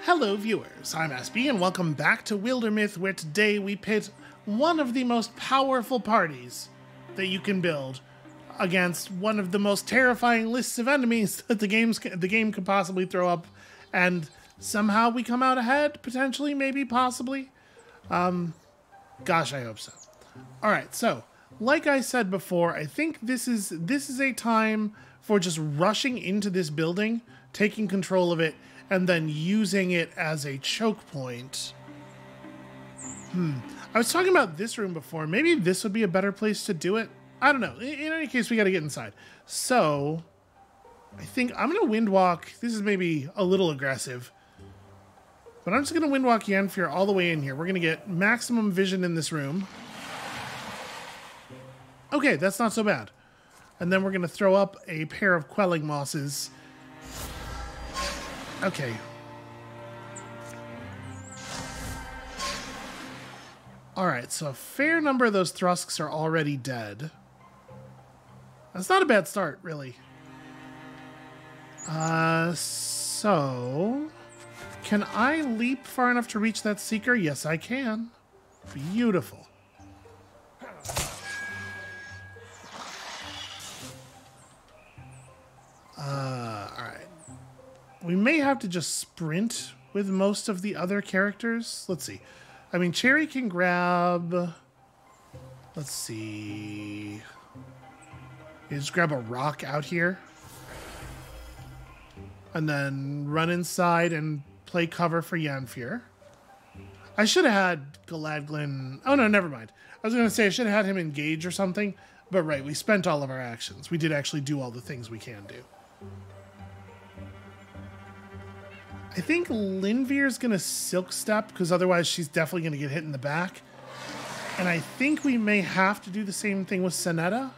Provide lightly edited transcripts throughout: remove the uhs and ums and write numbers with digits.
Hello viewers, I'm SB and welcome back to Wildermyth, where today we pit one of the most powerful parties that you can build against one of the most terrifying lists of enemies that the game could possibly throw up, and somehow we come out ahead, potentially, maybe, possibly. Gosh, I hope so. Alright, so, like I said before, I think this is a time for just rushing into this building, taking control of it, and then using it as a choke point. I was talking about this room before. Maybe this would be a better place to do it. I don't know. In any case, we got to get inside. So, I think I'm going to wind walk. This is maybe a little aggressive. But I'm just going to wind walk Yanfear all the way in here. We're going to get maximum vision in this room. Okay, that's not so bad. And then we're going to throw up a pair of quelling mosses. Okay. Alright, so a fair number of those Thrusks are already dead. That's not a bad start, really. So... Can I leap far enough to reach that Seeker? Yes, I can. Beautiful. Alright. We may have to just sprint with most of the other characters. Let's see. I mean, Cherry can grab... Let's see... You just grab a rock out here. And then run inside and play cover for Yanfear. I should have had Galadglin... Oh no, never mind. I was going to say I should have had him engage or something. But right, we spent all of our actions. We did actually do all the things we can do. I think Linveer's going to Silk Step, because otherwise she's definitely going to get hit in the back. And I think we may have to do the same thing with Sonetta.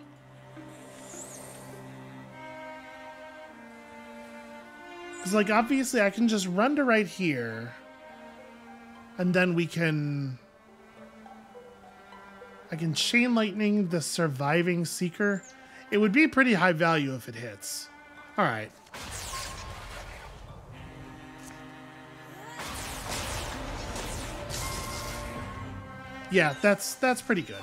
Because, like, obviously I can just run to right here. And then we can... I can Chain Lightning the surviving Seeker. It would be pretty high value if it hits. Alright. Yeah, that's pretty good.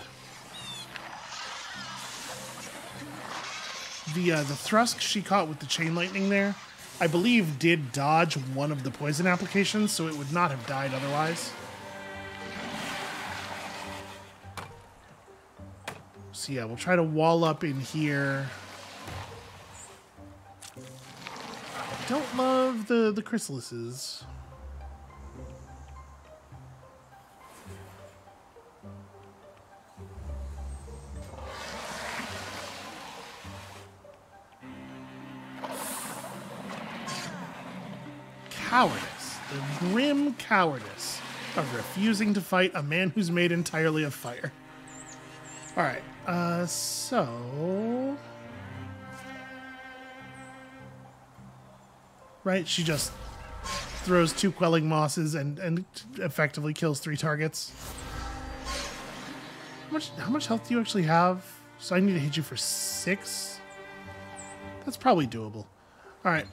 The Thrusk she caught with the Chain Lightning there, I believe did dodge one of the poison applications, so it would not have died otherwise. So yeah, we'll try to wall up in here. Don't love the chrysalises. Cowardice. The grim cowardice of refusing to fight a man who's made entirely of fire. Alright, so... Right, she just throws 2 quelling mosses and effectively kills 3 targets. How much health do you actually have? So I need to hit you for 6? That's probably doable. Alright,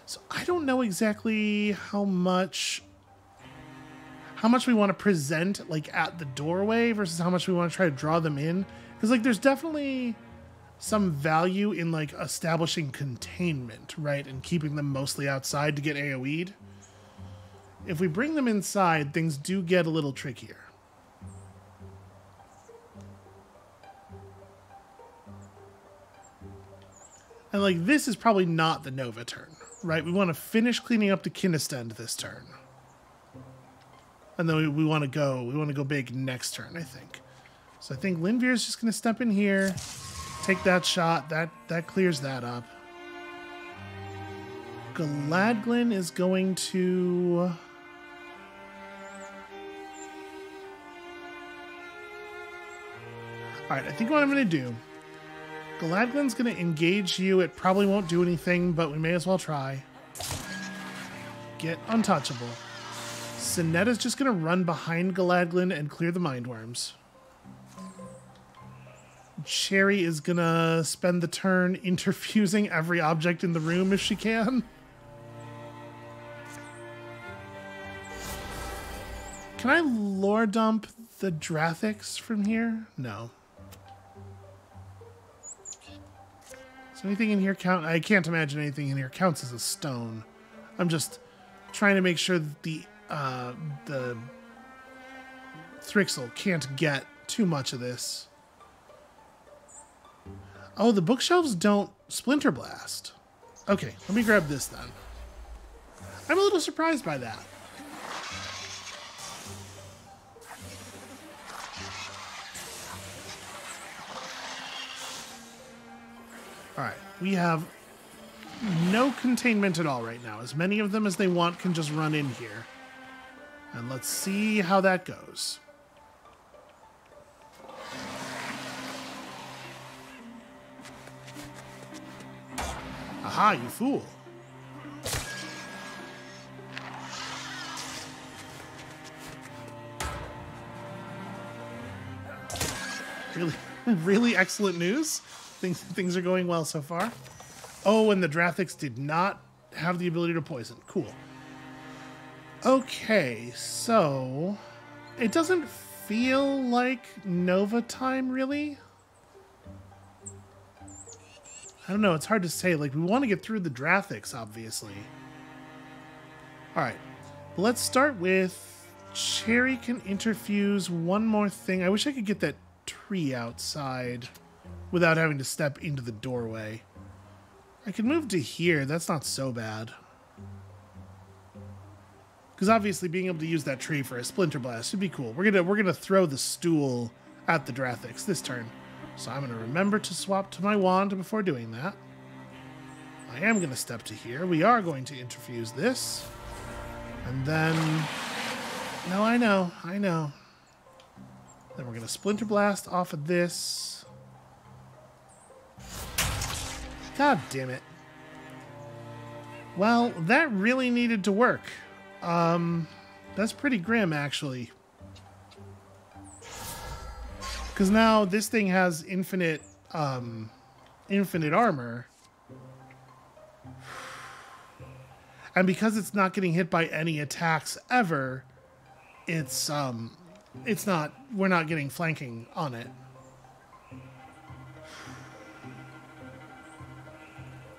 so I don't know exactly how much we want to present, like, at the doorway versus how much we want to try to draw them in. Because, like, there's definitely some value in, like, establishing containment, right? And keeping them mostly outside to get AoE'd. If we bring them inside, things do get a little trickier. And, like, this is probably not the Nova turn. Right, we want to finish cleaning up the Kinnistend this turn. And then we want to go big next turn, I think. So I think Linveer's just going to step in here, take that shot, that clears that up. Galadglin is going to... Alright, I think what I'm going to do... Galadglin's going to engage you. It probably won't do anything, but we may as well try. Get untouchable. Sonetta's just going to run behind Galadglin and clear the Mindworms. Cherry is going to spend the turn interfusing every object in the room if she can. Can I lore dump the Drathix from here? No. Does anything in here count? I can't imagine anything in here counts as a stone. I'm just trying to make sure that the Thrixel can't get too much of this. Oh, the bookshelves don't splinter blast. Okay, let me grab this then. I'm a little surprised by that. Alright, we have no containment at all right now. As many of them as they want can just run in here. And let's see how that goes. Aha, you fool. Really, really excellent news. Things are going well so far. Oh, and the Drathix did not have the ability to poison. Cool. Okay, so it doesn't feel like Nova time, really. I don't know, it's hard to say. Like, we want to get through the Drathix, obviously. Alright, let's start with Cherry can interfuse one more thing. I wish I could get that tree outside without having to step into the doorway. I can move to here, that's not so bad. Because obviously being able to use that tree for a Splinter Blast would be cool. We're gonna throw the stool at the Drathix this turn. So I'm gonna remember to swap to my wand before doing that. I am gonna step to here. We are going to interfuse this. And then... No, I know. Then we're gonna Splinter Blast off of this. God damn it. Well, that really needed to work. That's pretty grim, actually. Because now this thing has infinite armor. And because it's not getting hit by any attacks ever, we're not getting flanking on it.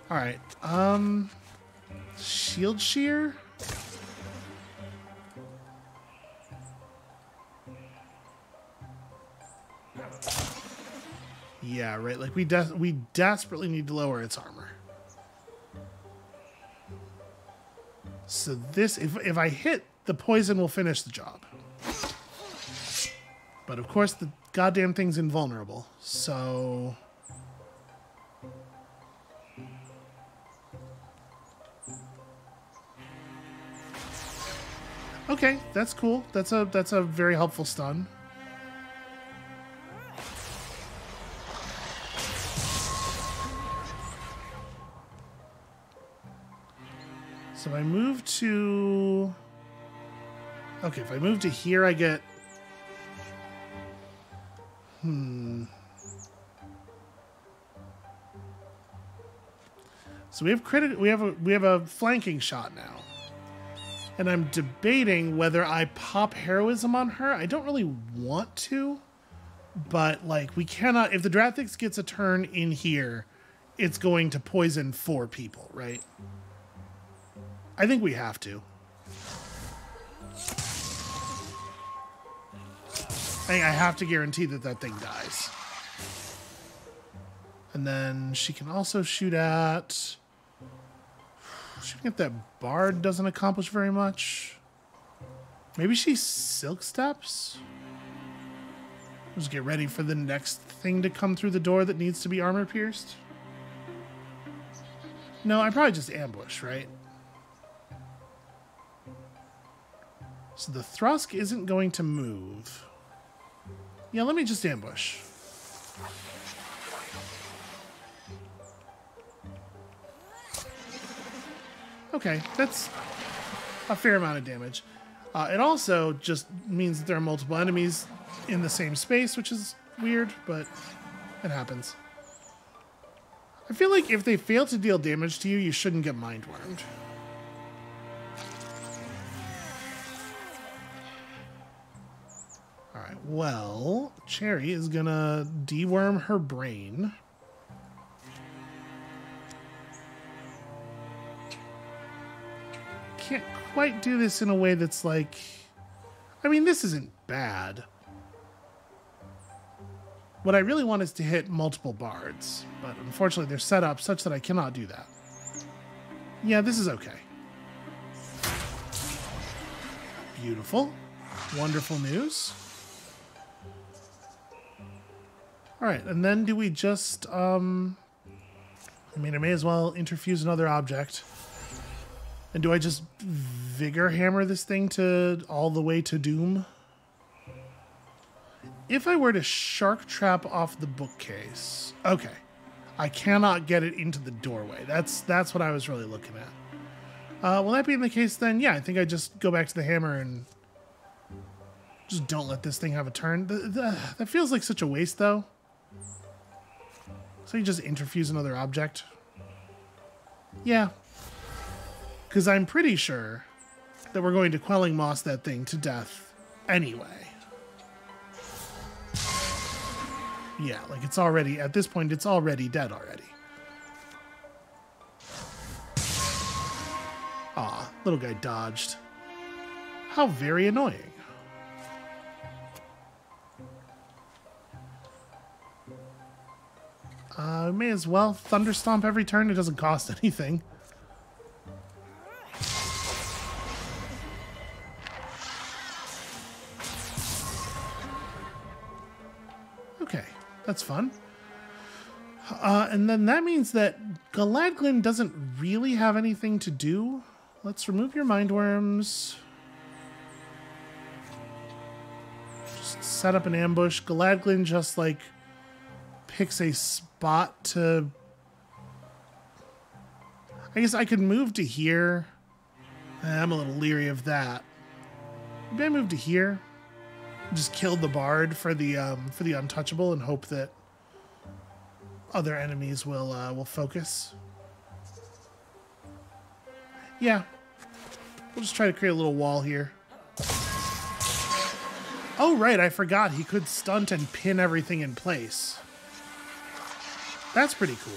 Alright, Shield Shear? Yeah, right, like we desperately need to lower its armor. So this, if I hit, the poison will finish the job. But of course the goddamn thing's invulnerable, so... Okay, that's cool. That's a very helpful stun. So if I move to... Okay, if I move to here, I get... So we have a flanking shot now. And I'm debating whether I pop heroism on her. I don't really want to, but like we cannot, if the Drathix gets a turn in here, it's going to poison 4 people, right? I think we have to. I have to guarantee that that thing dies. And then she can also shoot at... Shooting at that bard doesn't accomplish very much. Maybe she silk steps? Just get ready for the next thing to come through the door that needs to be armor pierced. No, I probably just ambush, right? So the Thrusk isn't going to move. Yeah, let me just ambush. Okay, that's a fair amount of damage. It also just means that there are multiple enemies in the same space, which is weird, but it happens. I feel like if they fail to deal damage to you, you shouldn't get mind-wormed. Well, Cherry is gonna deworm her brain. Can't quite do this in a way that's like... I mean, this isn't bad. What I really want is to hit multiple bards, but unfortunately they're set up such that I cannot do that. Yeah, this is okay. Beautiful. Wonderful news. Alright, and then do we just, I mean, I may as well interfuse another object. And do I just vigor hammer this thing to all the way to doom? If I were to shark trap off the bookcase, okay, I cannot get it into the doorway. That's what I was really looking at. Well, that being the case, then yeah, I think I just go back to the hammer and just don't let this thing have a turn. That feels like such a waste, though. So you just interfuse another object. Yeah, because I'm pretty sure that we're going to Quelling Moss that thing to death anyway. Yeah, like it's already, at this point, it's already dead already. Aw, little guy dodged. How very annoying. May as well Thunderstomp every turn. It doesn't cost anything. Okay, that's fun. And then that means that Galadglin doesn't really have anything to do. Let's remove your mind worms. Just set up an ambush. Galadglin just like picks a spot to... I guess I could move to here. I'm a little leery of that. Maybe I move to here. Just kill the bard for the untouchable and hope that other enemies will focus. Yeah. We'll just try to create a little wall here. Oh, right, I forgot. He could stunt and pin everything in place. That's pretty cool.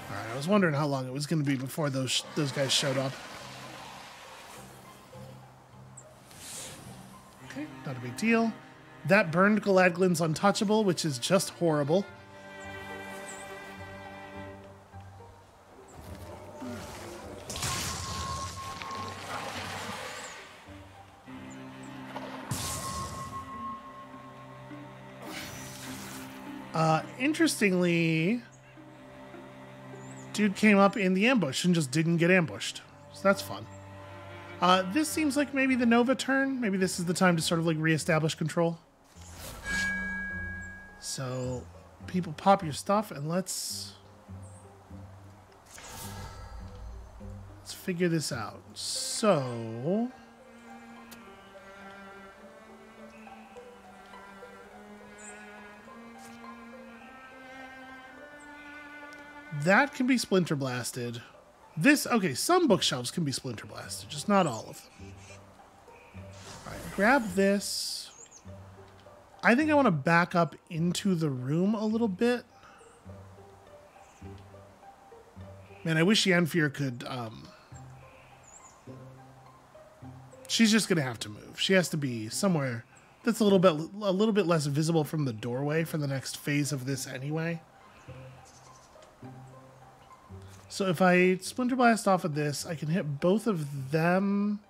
Alright, I was wondering how long it was going to be before those guys showed up. Okay, not a big deal. That burned Galadglin's untouchable, which is just horrible. Interestingly, dude came up in the ambush and just didn't get ambushed. So that's fun. This seems like maybe the Nova turn. Maybe this is the time to sort of like reestablish control. So, people pop your stuff and let's figure this out. So... that can be splinter blasted. This, okay, some bookshelves can be splinter blasted, just not all of them. Alright, grab this. I think I want to back up into the room a little bit. Man, I wish Yennefer could, she's just gonna have to move. She has to be somewhere that's a little bit less visible from the doorway for the next phase of this anyway. So if I Splinter Blast off of this, I can hit both of them.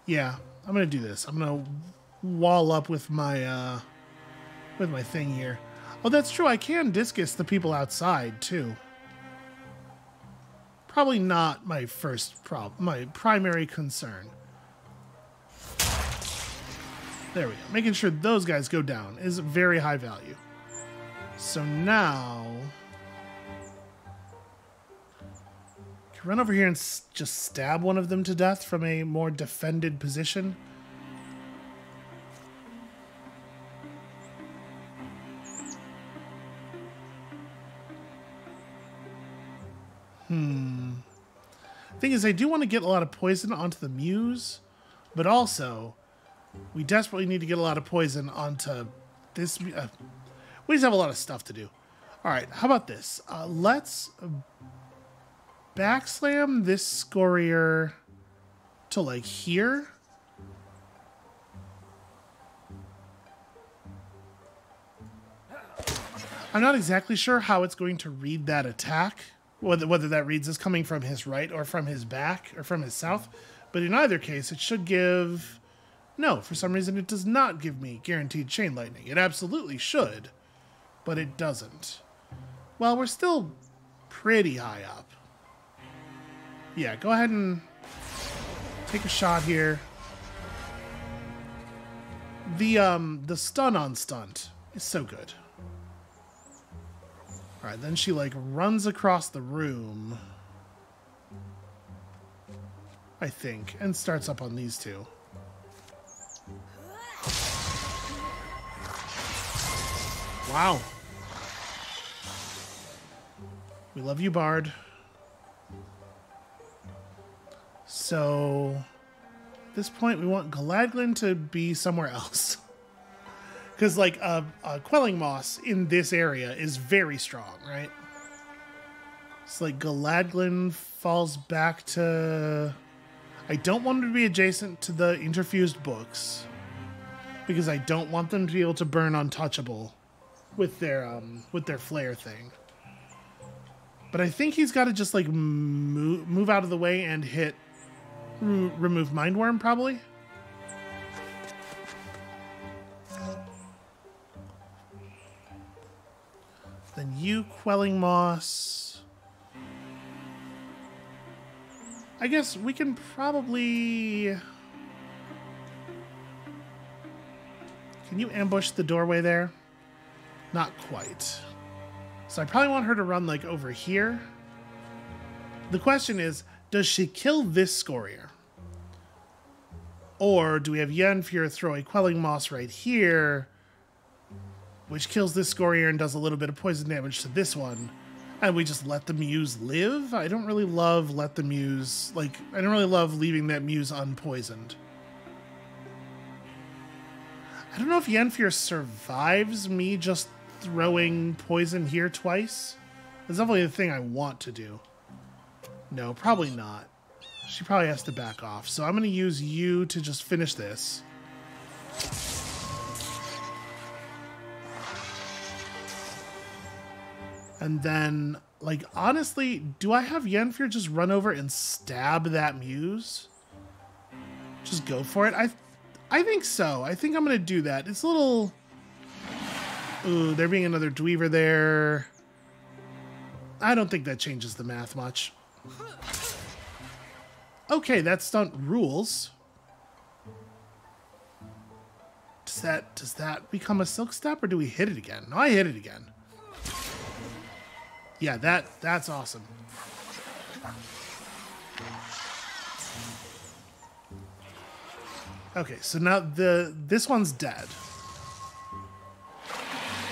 Yeah, I'm gonna do this. I'm gonna wall up with my thing here. Oh, that's true. I can discus the people outside too. Probably not my my primary concern. There we go. Making sure those guys go down is very high value. So now... run over here and just stab one of them to death from a more defended position? Thing is, I do want to get a lot of poison onto the Muse, but also we desperately need to get a lot of poison onto this. We just have a lot of stuff to do. All right, how about this? Let's backslam this Scorier to like here. I'm not exactly sure how it's going to read that attack. Whether that reads as coming from his right or from his back or from his south. But in either case, it should give... No, for some reason it does not give me guaranteed chain lightning. It absolutely should, but it doesn't. Well, we're still pretty high up. Yeah, go ahead and take a shot here. The stun on stunt is so good. All right, then she like runs across the room, I think, and starts up on these two. Wow. We love you, Bard. So, at this point, we want Galadglin to be somewhere else. Because, like, a Quelling Moss in this area is very strong, right? It's like Galadglin falls back to... I don't want them to be adjacent to the interfused books, because I don't want them to be able to burn untouchable with their flare thing. But I think he's got to just, like, move out of the way and hit remove Mindworm, probably. Then you, Quelling Moss. I guess we can probably... Can you ambush the doorway there? Not quite. So I probably want her to run, like, over here. The question is, does she kill this Scorier? Or do we have Yennefer throw a Quelling Moss right here, which kills this Scorier and does a little bit of poison damage to this one, and we just let the Muse live? I don't really love I don't really love leaving that Muse unpoisoned. I don't know if Yennefer survives me just throwing poison here twice. That's definitely the thing I want to do. No, probably not. She probably has to back off. So I'm going to use you to just finish this. And then, like, honestly, do I have Yennefer just run over and stab that Muse? Just go for it? I think so. I think I'm going to do that. It's a little... Ooh, there being another Dweaver there. I don't think that changes the math much. Okay, that stunt rules. Does that become a Silk Step, or do we hit it again? No, I hit it again. Yeah, that's awesome. Okay, so now this one's dead.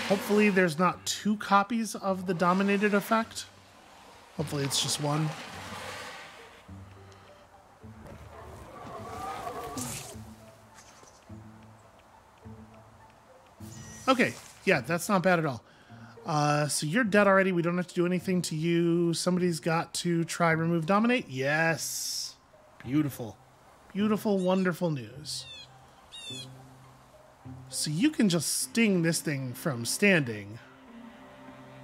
Hopefully there's not two copies of the dominated effect. Hopefully it's just one. Okay, yeah, that's not bad at all. So you're dead already. We don't have to do anything to you. Somebody's got to try remove dominate. Yes. Beautiful. Beautiful, wonderful news. So you can just sting this thing from standing.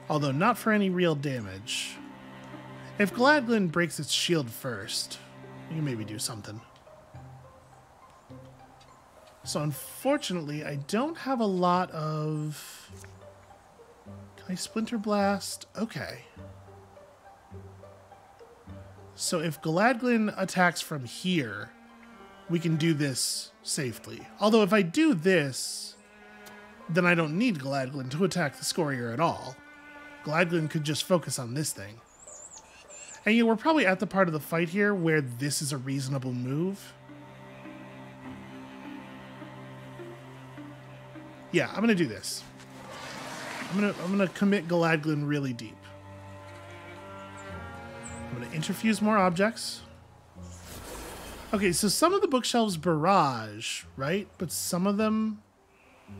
Although not for any real damage. If Galadglin breaks its shield first, you can maybe do something. So unfortunately, I don't have a lot of... Can I Splinter Blast? Okay. So if Galadglin attacks from here, we can do this safely. Although if I do this, then I don't need Galadglin to attack the Scorier at all. Galadglin could just focus on this thing. And you know, we're probably at the part of the fight here where this is a reasonable move. Yeah, I'm gonna do this. I'm gonna commit Galadglin really deep. I'm gonna interfuse more objects. Okay, so some of the bookshelves barrage, right? But some of them,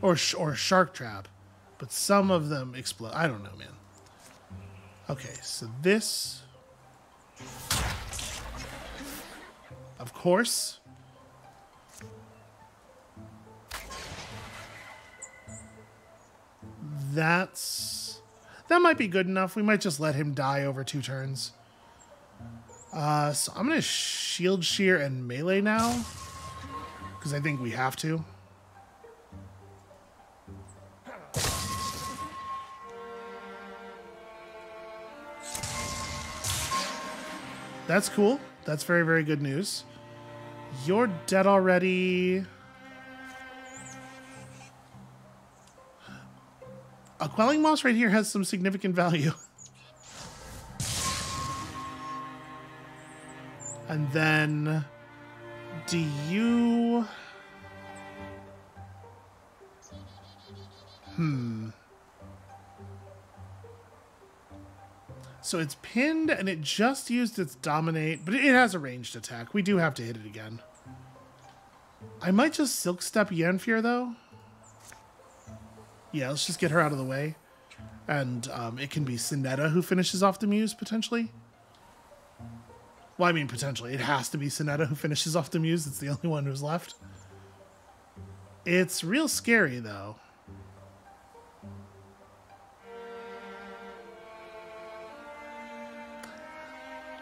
or shark trap, but some of them explode. I don't know, man. Okay, so this, of course. That might be good enough. We might just let him die over 2 turns. So I'm going to shield shear and melee now, because I think we have to. That's cool. That's very, very good news. You're dead already. A quelling moss right here has some significant value. And then, do you... So it's pinned, and it just used its dominate, but it has a ranged attack. We do have to hit it again. I might just Silk Step Yennefer, though. Yeah, let's just get her out of the way. And it can be Sinetta who finishes off the Muse, potentially. Well, I mean, potentially. It has to be Sinetta who finishes off the Muse. It's the only one who's left. It's real scary, though.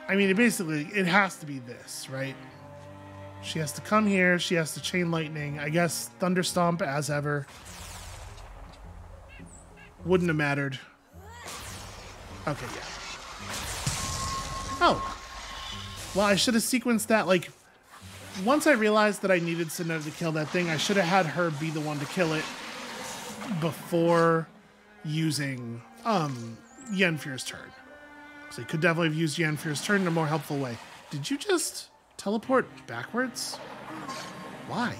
I mean, it has to be this, right? She has to come here. She has to Chain Lightning. I guess Thunderstomp as ever. Wouldn't have mattered. Okay, yeah. Oh. Well, I should have sequenced that. Like, once I realized that I needed Sinetta to kill that thing, I should have had her be the one to kill it before using Yennefer's turn. So you could definitely have used Yennefer's turn in a more helpful way. Did you just teleport backwards? Why?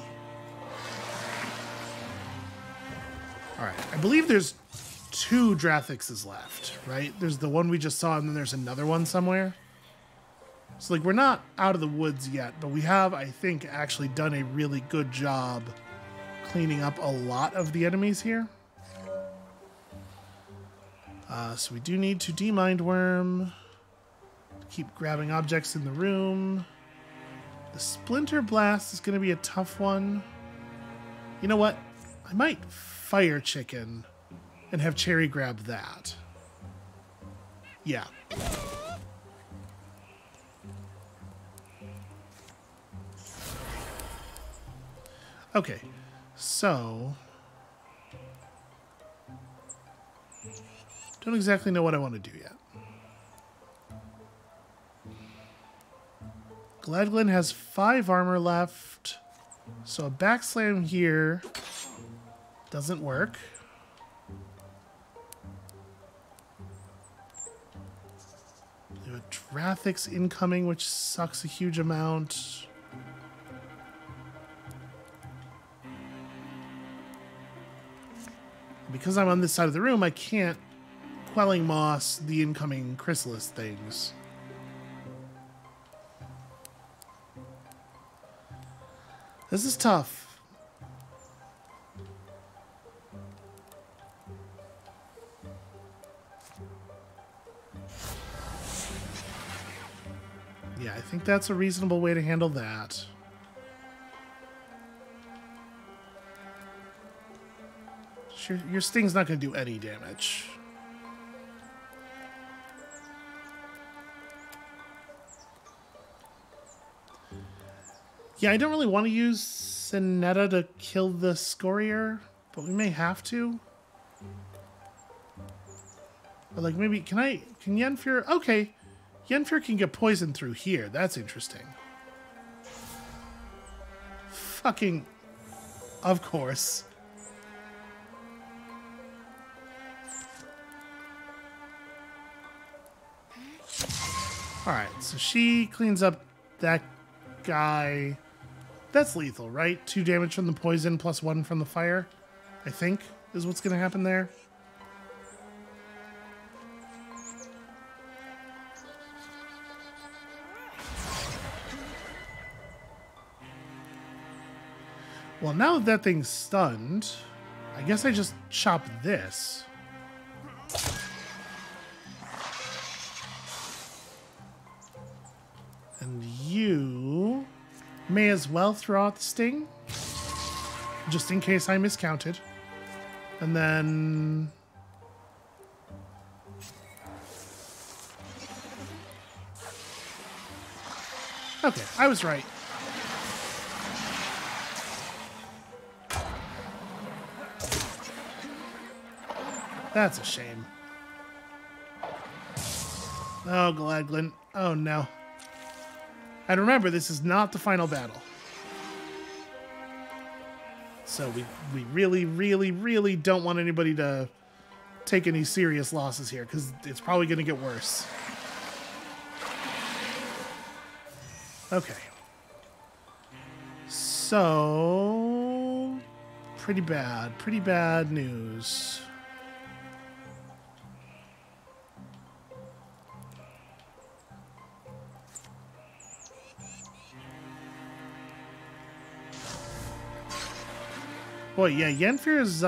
Alright, I believe there's 2 Drathixes left, right? There's the one we just saw, and then there's another one somewhere. So, like, we're not out of the woods yet, but we have, I think, actually done a really good job cleaning up a lot of the enemies here. So we do need to Demind Worm. Keep grabbing objects in the room. The Splinter Blast is going to be a tough one. You know what? I might Fire Chicken and have Cherry grab that. Yeah. Okay, so don't exactly know what I want to do yet. Galadglin has 5 armor left, so a backslam here doesn't work. We have a Drathix incoming, which sucks a huge amount. Because I'm on this side of the room, I can't Quelling Moss the incoming Chrysalis things. This is tough. Yeah, I think that's a reasonable way to handle that. Your sting's not going to do any damage. Yeah, I don't really want to use Sinetta to kill the Scorier, but we may have to. But like maybe, can Yennefer? Okay, Yennefer can get poisoned through here. That's interesting. Fucking, of course. Alright, so she cleans up that guy. That's lethal, right? 2 damage from the poison plus 1 from the fire, I think, is what's going to happen there. Well, now that thing's stunned, I guess I just chop this. And you may as well throw out the sting, just in case I miscounted. And then... okay, I was right. That's a shame. Oh, Galadglin. Oh, no. And remember, this is not the final battle. So we really, really, really don't want anybody to take any serious losses here, because it's probably going to get worse. Okay. So... pretty bad news. Boy, yeah, Yennefer's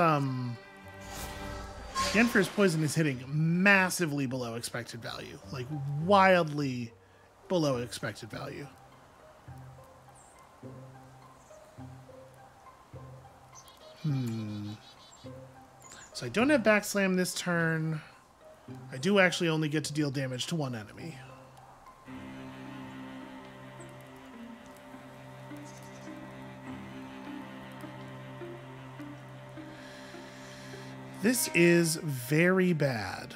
poison is hitting massively below expected value. Like, wildly below expected value. So I don't have backslam this turn. I do actually only get to deal damage to 1 enemy. This is very bad.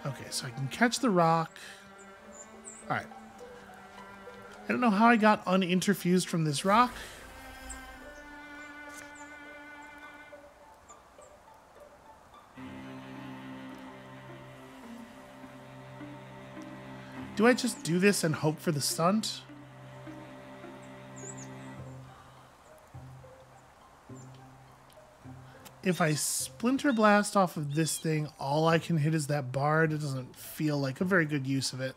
Okay, so I can catch the rock. Alright. I don't know how I got uninterfused from this rock. Do I just do this and hope for the stunt? If I Splinter Blast off of this thing, all I can hit is that bard. It doesn't feel like a very good use of it.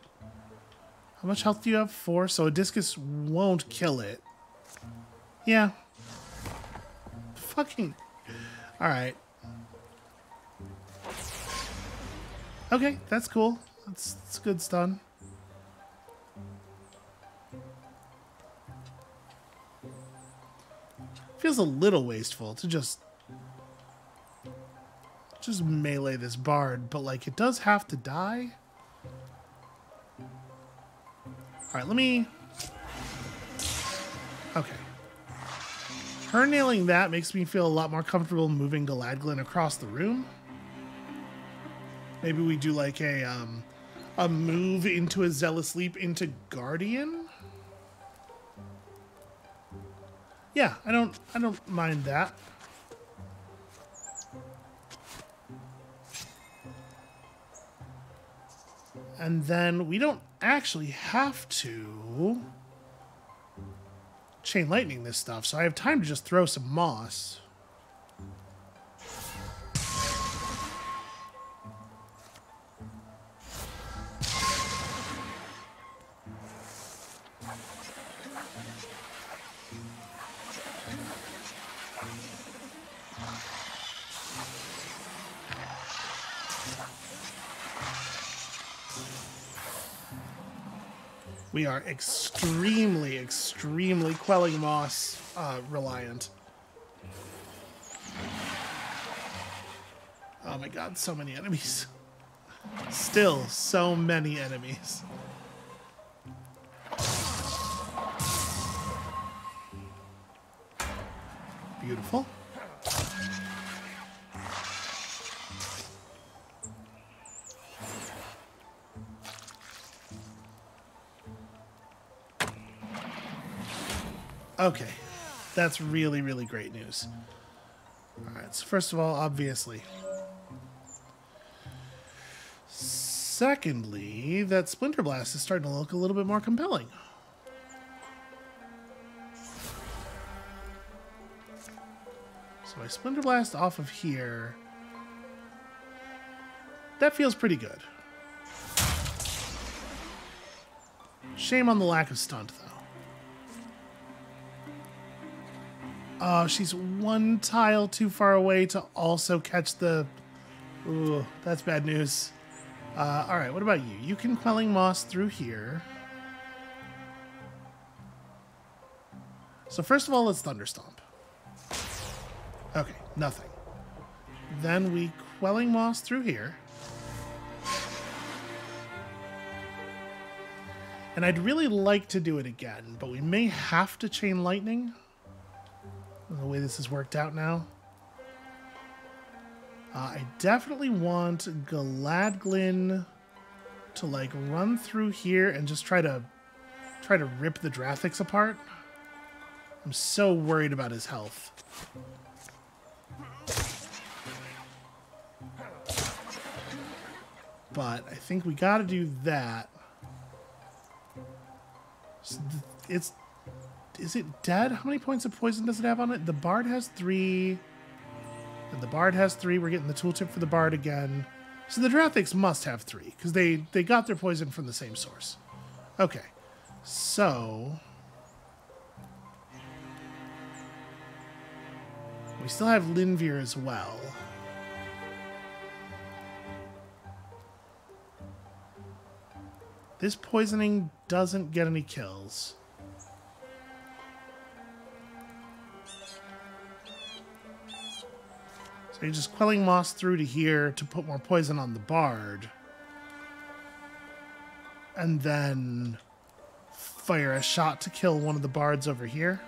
How much health do you have? 4? So a discus won't kill it. Yeah. Fucking... alright. Okay, that's cool. That's good stun. Feels a little wasteful to just melee this bard, but like it does have to die. Alright, let me... okay. Her nailing that makes me feel a lot more comfortable moving Galadglin across the room. Maybe we do like a move into a Zealous Leap into Guardian. Yeah, I don't mind that. And then we don't actually have to Chain Lightning this stuff, so I have time to just throw some moss. We are extremely, extremely Quelling Moss reliant. Oh my god, so many enemies. Still, so many enemies. Beautiful. Okay, that's really, really great news. Alright, so first of all, obviously, secondly, that Splinter Blast is starting to look a little bit more compelling. So I Splinter Blast off of here. That feels pretty good. Shame on the lack of stunt, though. Oh, she's one tile too far away to also catch the... Ooh, that's bad news. Alright, what about you? You can Quelling Moss through here. So first of all, let's Thunderstomp. Okay, nothing. Then we Quelling Moss through here. And I'd really like to do it again, but we may have to Chain Lightning. The way this has worked out now. I definitely want Galadglin to like run through here and just try to rip the Drathix apart. I'm so worried about his health. But I think we got to do that. So is it dead? How many points of poison does it have on it? The Bard has 3. And the Bard has 3. We're getting the tooltip for the Bard again. So the Drathix must have 3, because they got their poison from the same source. Okay. So... we still have Linvir as well. This poisoning doesn't get any kills. So you're just Quelling Moss through to here to put more poison on the Bard. And then fire a shot to kill one of the Bards over here.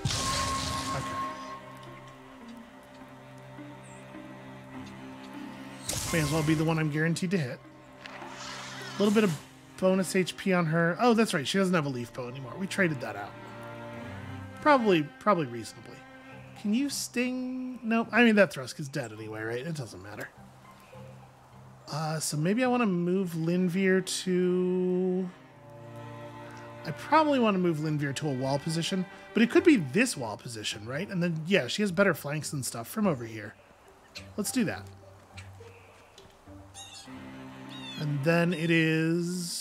Okay. May as well be the one I'm guaranteed to hit. A little bit of bonus HP on her. Oh, that's right. She doesn't have a leaf bow anymore. We traded that out. Probably reasonably. Can you sting? Nope. I mean, that Thrusk is dead anyway, right? It doesn't matter. So maybe I want to move Linvir to... I probably want to move Linvir to a wall position, but it could be this wall position, right? And then, yeah, she has better flanks and stuff from over here. Let's do that. And then it is...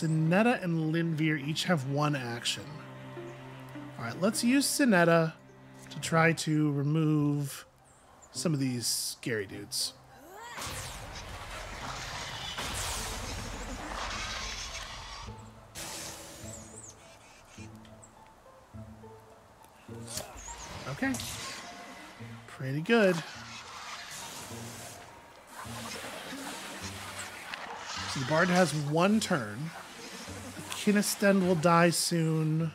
Sinetta and Linvir each have 1 action. Alright, let's use Sinetta to try to remove some of these scary dudes. Okay. Pretty good. So the Bard has 1 turn. The Kinistend will die soon.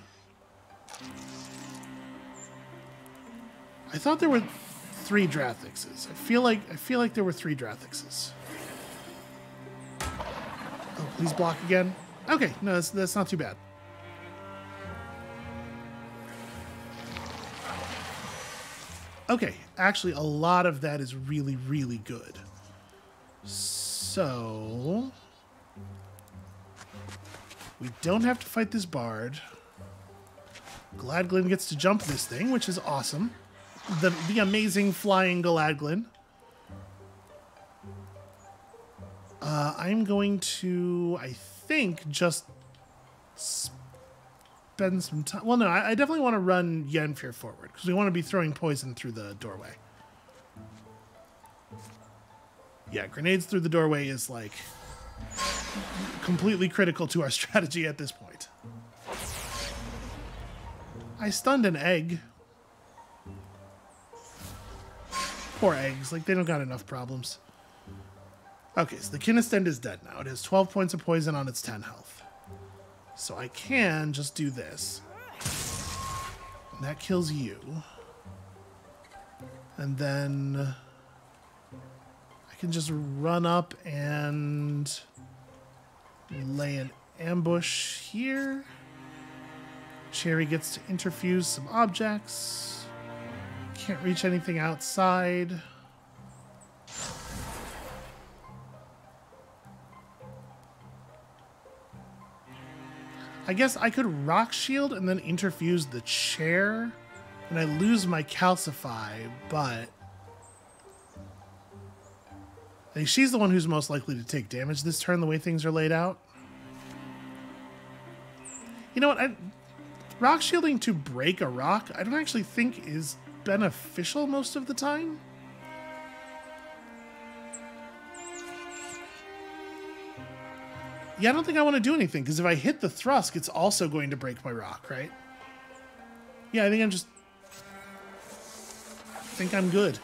I thought there were 3 Drathixes. I feel like there were 3 Drathixes. Oh, please block again. Okay, no, that's not too bad. Okay, actually, a lot of that is really, really good. So... we don't have to fight this Bard. Galadglin gets to jump this thing, which is awesome. The amazing flying Galadglin. I'm going to, I think, just spend some time. Well, no, I definitely want to run Yennefer forward because we want to be throwing poison through the doorway. Yeah, grenades through the doorway is like completely critical to our strategy at this point. I stunned an egg. Poor eggs, like they don't got enough problems. Okay, so the Kinistend is dead now. It has 12 points of poison on its 10 health. So I can just do this. And that kills you. And then I can just run up and lay an ambush here. Cherry gets to interfuse some objects. Can't reach anything outside. I guess I could rock shield and then interfuse the chair, and I lose my calcify, but I think she's the one who's most likely to take damage this turn, the way things are laid out. You know what? Rock shielding to break a rock, I don't actually think is beneficial most of the time. Yeah, I don't think I want to do anything, because if I hit the thrust, it's also going to break my rock, right? Yeah, I think I'm good.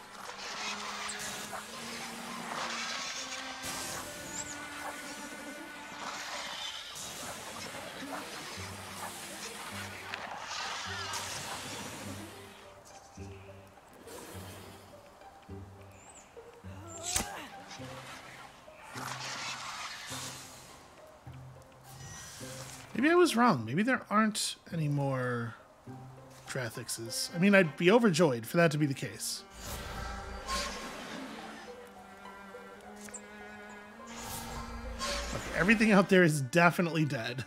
Maybe I was wrong. Maybe there aren't any more Drathixes. I mean, I'd be overjoyed for that to be the case. Okay, everything out there is definitely dead.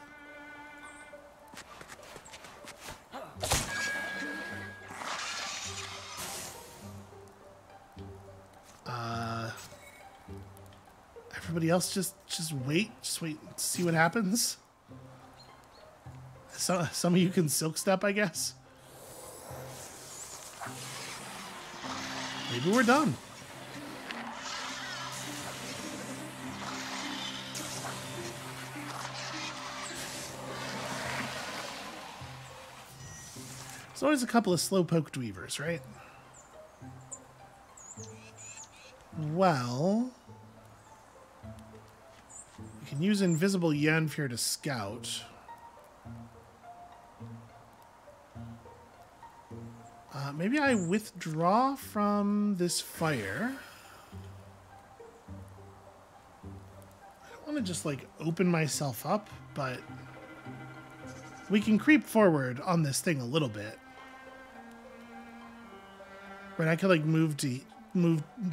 Everybody else just wait. Just wait and see what happens. So, some of you can silk step, I guess. Maybe we're done. There's always a couple of slow-poked weavers, right? Well, we can use Invisible Yanfear to scout. Maybe I withdraw from this fire. I don't want to just, like, open myself up, but we can creep forward on this thing a little bit. Right, I could, like, move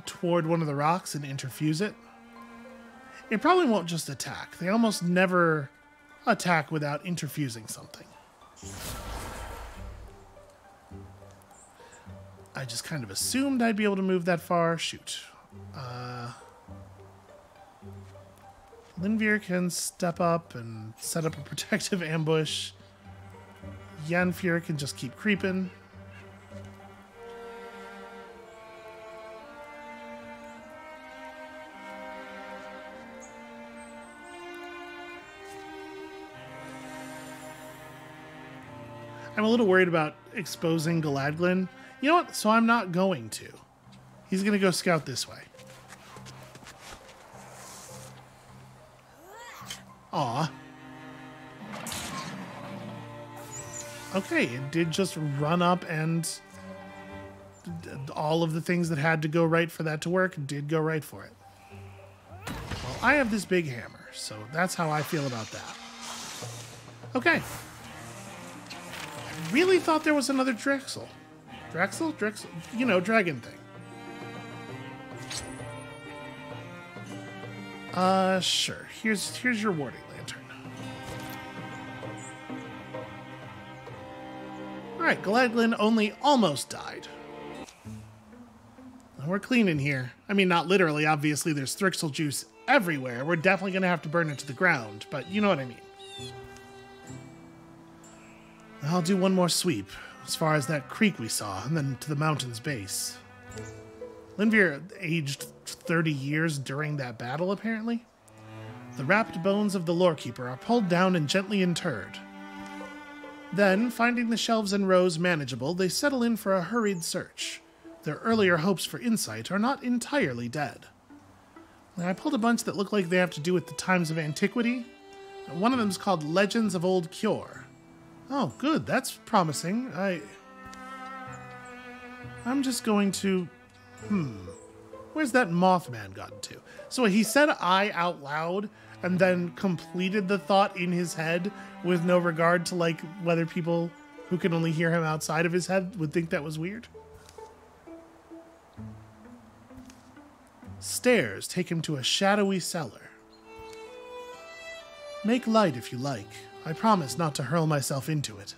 toward one of the rocks and interfuse it. It probably won't just attack. They almost never attack without interfusing something. I just kind of assumed I'd be able to move that far. Shoot. Linveer can step up and set up a protective ambush. Yanfear can just keep creeping. I'm a little worried about exposing Galadglin. You know what? So I'm not going to. He's going to go scout this way. Aw. Okay, it did just run up, and all of the things that had to go right for that to work did go right for it. Well, I have this big hammer, so that's how I feel about that. Okay. I really thought there was another Drexel. Drexel? You know, dragon thing. Sure. Here's your warding lantern. Alright, Galadglin only almost died. We're clean in here. I mean, not literally, obviously there's Thrixel juice everywhere. We're definitely gonna have to burn it to the ground, but you know what I mean. I'll do one more sweep, as far as that creek we saw, and then to the mountain's base. Linveer aged 30 years during that battle, apparently. The wrapped bones of the lorekeeper are pulled down and gently interred. Then, finding the shelves and rows manageable, they settle in for a hurried search. Their earlier hopes for insight are not entirely dead. I pulled a bunch that look like they have to do with the times of antiquity. One of them's called Legends of Old Cure. Oh, good. That's promising. I'm just going to... Where's that Mothman gotten to? So he said I out loud and then completed the thought in his head with no regard to, like, whether people who can only hear him outside of his head would think that was weird. Stairs take him to a shadowy cellar. Make light if you like. I promise not to hurl myself into it.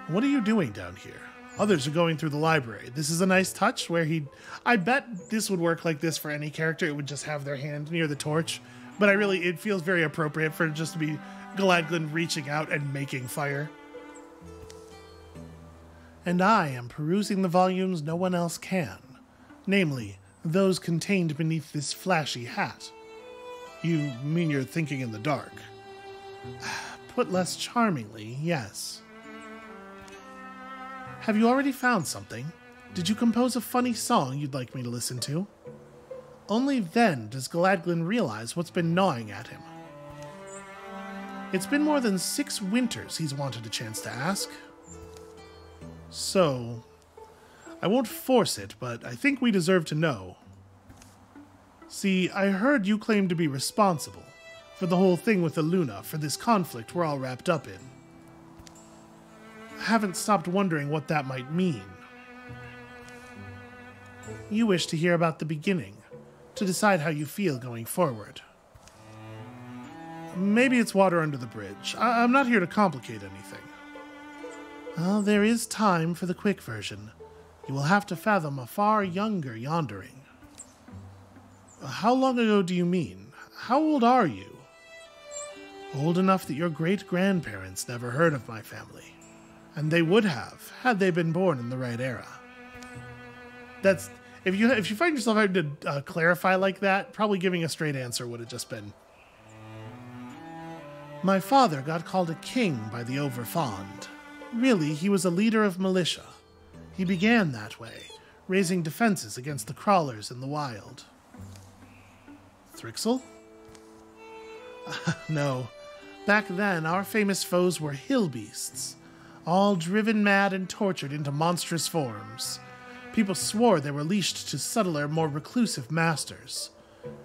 What are you doing down here? Others are going through the library. This is a nice touch where I bet this would work like this for any character. It would just have their hand near the torch. But it feels very appropriate for it just to be Galadglin reaching out and making fire. And I am perusing the volumes no one else can. Namely, those contained beneath this flashy hat. You mean you're thinking in the dark? Put less charmingly, yes. Have you already found something? Did you compose a funny song you'd like me to listen to? Only then does Galadglin realize what's been gnawing at him. It's been more than 6 winters he's wanted a chance to ask. So, I won't force it, but I think we deserve to know. See, I heard you claim to be responsible for the whole thing with Eluna, for this conflict we're all wrapped up in. I haven't stopped wondering what that might mean. You wish to hear about the beginning, to decide how you feel going forward. Maybe it's water under the bridge. I'm not here to complicate anything. Well, there is time for the quick version. You will have to fathom a far younger yondering. How long ago do you mean? How old are you? Old enough that your great-grandparents never heard of my family. And they would have, had they been born in the right era. That's... If you find yourself having to clarify like that, probably giving a straight answer would have just been... My father got called a king by the overfond. Really, he was a leader of militia. He began that way, raising defenses against the crawlers in the wild. Thrixel? No. Back then, our famous foes were hill beasts, all driven mad and tortured into monstrous forms. People swore they were leashed to subtler, more reclusive masters.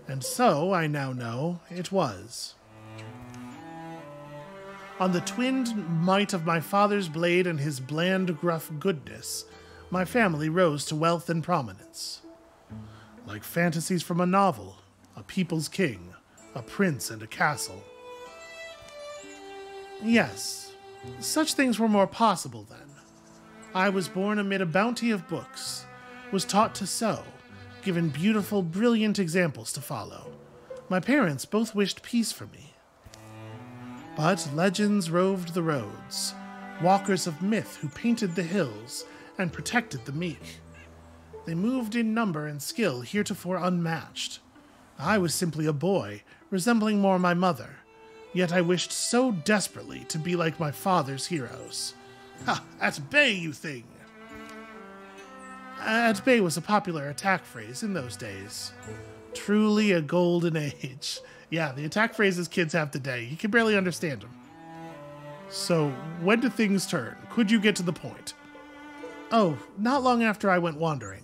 And so, I now know, it was. On the twinned might of my father's blade and his bland, gruff goodness, my family rose to wealth and prominence. Like fantasies from a novel, a people's king, a prince and a castle. Yes, such things were more possible then. I was born amid a bounty of books, was taught to sew, given beautiful, brilliant examples to follow. My parents both wished peace for me. But legends roved the roads, walkers of myth who painted the hills and protected the meek. They moved in number and skill heretofore unmatched. I was simply a boy, resembling more my mother, yet I wished so desperately to be like my father's heroes. Ha! At bay, you thing! At bay was a popular attack phrase in those days. Truly a golden age. Yeah, the attack phrases kids have today. You can barely understand them. So, when do things turn? Could you get to the point? Oh, not long after I went wandering.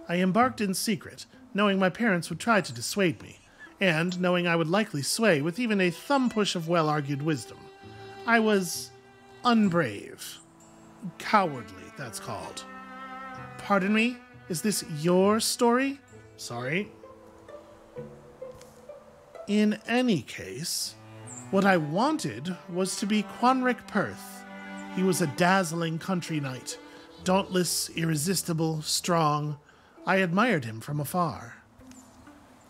I embarked in secret, knowing my parents would try to dissuade me, and knowing I would likely sway with even a thumb push of well-argued wisdom. I was unbrave. Cowardly, that's called. Pardon me? Is this your story? Sorry. In any case, what I wanted was to be Quanric Perth. He was a dazzling country knight, dauntless, irresistible, strong. I admired him from afar.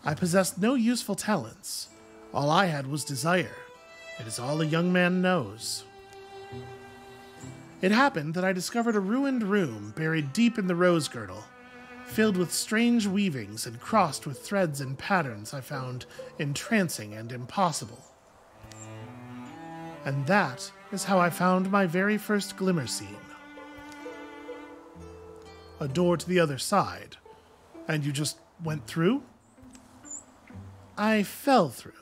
I possessed no useful talents. All I had was desire. It is all a young man knows. It happened that I discovered a ruined room buried deep in the rose girdle, filled with strange weavings and crossed with threads and patterns I found entrancing and impossible. And that is how I found my very first glimmer scene. A door to the other side. And you just went through? I fell through.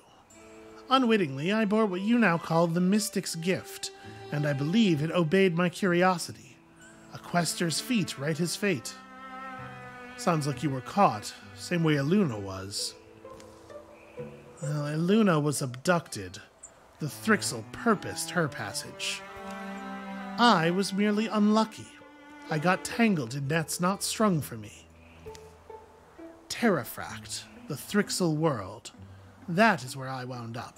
Unwittingly, I bore what you now call the mystic's gift, and I believe it obeyed my curiosity. A quester's feet write his fate. Sounds like you were caught, same way Eluna was. Well, Eluna was abducted. The Thrixel purposed her passage. I was merely unlucky. I got tangled in nets not strung for me. Terrafract, the Thrixel world. That is where I wound up.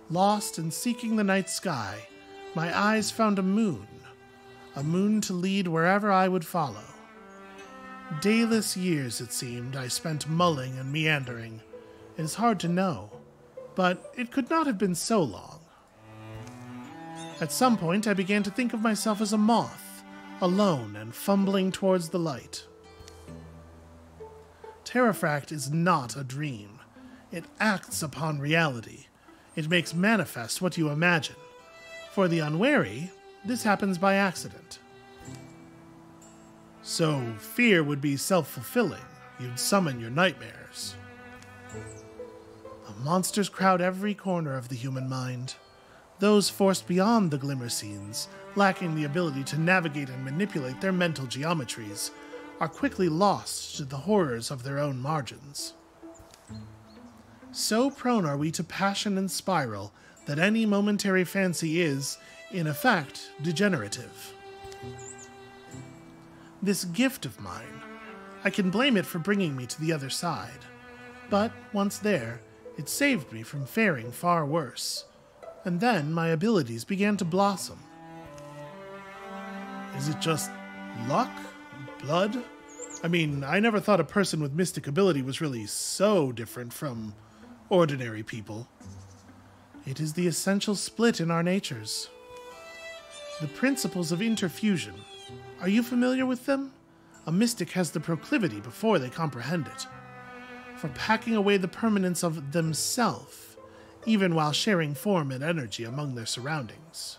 Lost and seeking the night sky, my eyes found a moon to lead wherever I would follow. Dayless years, it seemed, I spent mulling and meandering. It is hard to know, but it could not have been so long. At some point, I began to think of myself as a moth, alone and fumbling towards the light. Terrafract is not a dream. It acts upon reality. It makes manifest what you imagine. For the unwary, this happens by accident. So, fear would be self-fulfilling. You'd summon your nightmares. The monsters crowd every corner of the human mind. Those forced beyond the glimmer scenes, lacking the ability to navigate and manipulate their mental geometries, are quickly lost to the horrors of their own margins. So prone are we to passion and spiral that any momentary fancy is, in effect, degenerative. This gift of mine, I can blame it for bringing me to the other side, but once there, it saved me from faring far worse, and then my abilities began to blossom. Is it just luck? Blood? I mean, I never thought a person with mystic ability was really so different from ordinary people. It is the essential split in our natures. The principles of interfusion. Are you familiar with them? A mystic has the proclivity before they comprehend it, for packing away the permanence of themselves, even while sharing form and energy among their surroundings.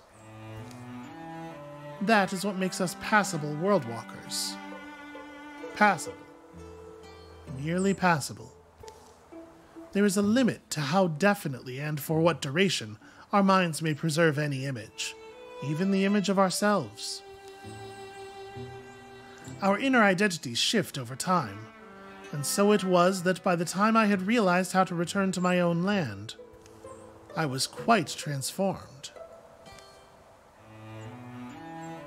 That is what makes us passable worldwalkers. Passable. Merely passable. There is a limit to how definitely and for what duration our minds may preserve any image, even the image of ourselves. Our inner identities shift over time, and so it was that by the time I had realized how to return to my own land, I was quite transformed.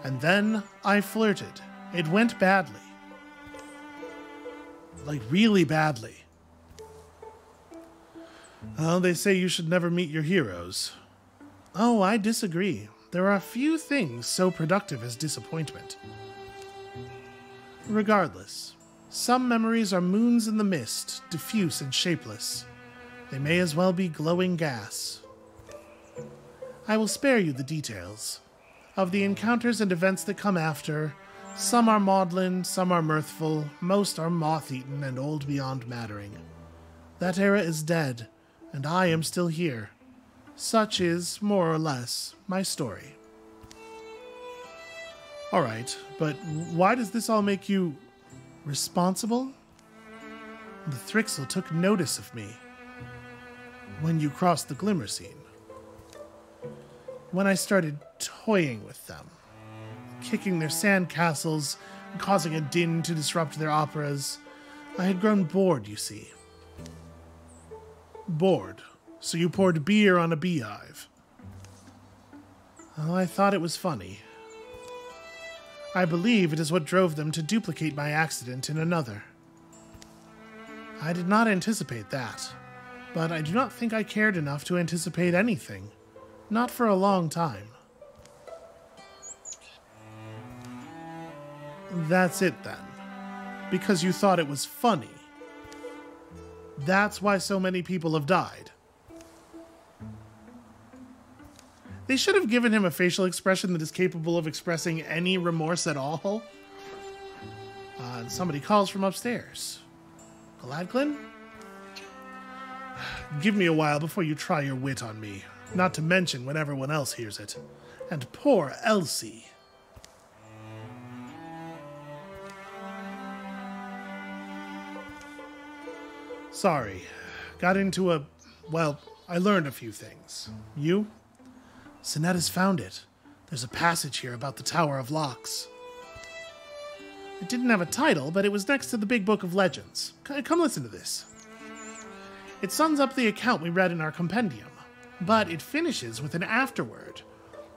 And then I flirted. It went badly. Like, really badly. Well, they say you should never meet your heroes. Oh, I disagree. There are few things so productive as disappointment. Regardless, some memories are moons in the mist, diffuse and shapeless. They may as well be glowing gas. I will spare you the details. Of the encounters and events that come after, some are maudlin, some are mirthful, most are moth-eaten and old beyond mattering. That era is dead, and I am still here. Such is, more or less, my story. Alright, but why does this all make you responsible? The Thrixl took notice of me when you crossed the glimmer scene. When I started toying with them, kicking their sand castles and causing a din to disrupt their operas, I had grown bored, you see. Bored, so you poured beer on a beehive. Oh, I thought it was funny. I believe it is what drove them to duplicate my accident in another. I did not anticipate that, but I do not think I cared enough to anticipate anything. Not for a long time. That's it then. Because you thought it was funny. That's why so many people have died. They should have given him a facial expression that is capable of expressing any remorse at all. And somebody calls from upstairs. Gladglin? Give me a while before you try your wit on me. Not to mention when everyone else hears it. And poor Elsie. Sorry. Got into a... well, I learned a few things. You? Sinetta's found it. There's a passage here about the Tower of Locks. It didn't have a title, but it was next to the Big Book of Legends. Come listen to this. It sums up the account we read in our compendium, but it finishes with an afterword.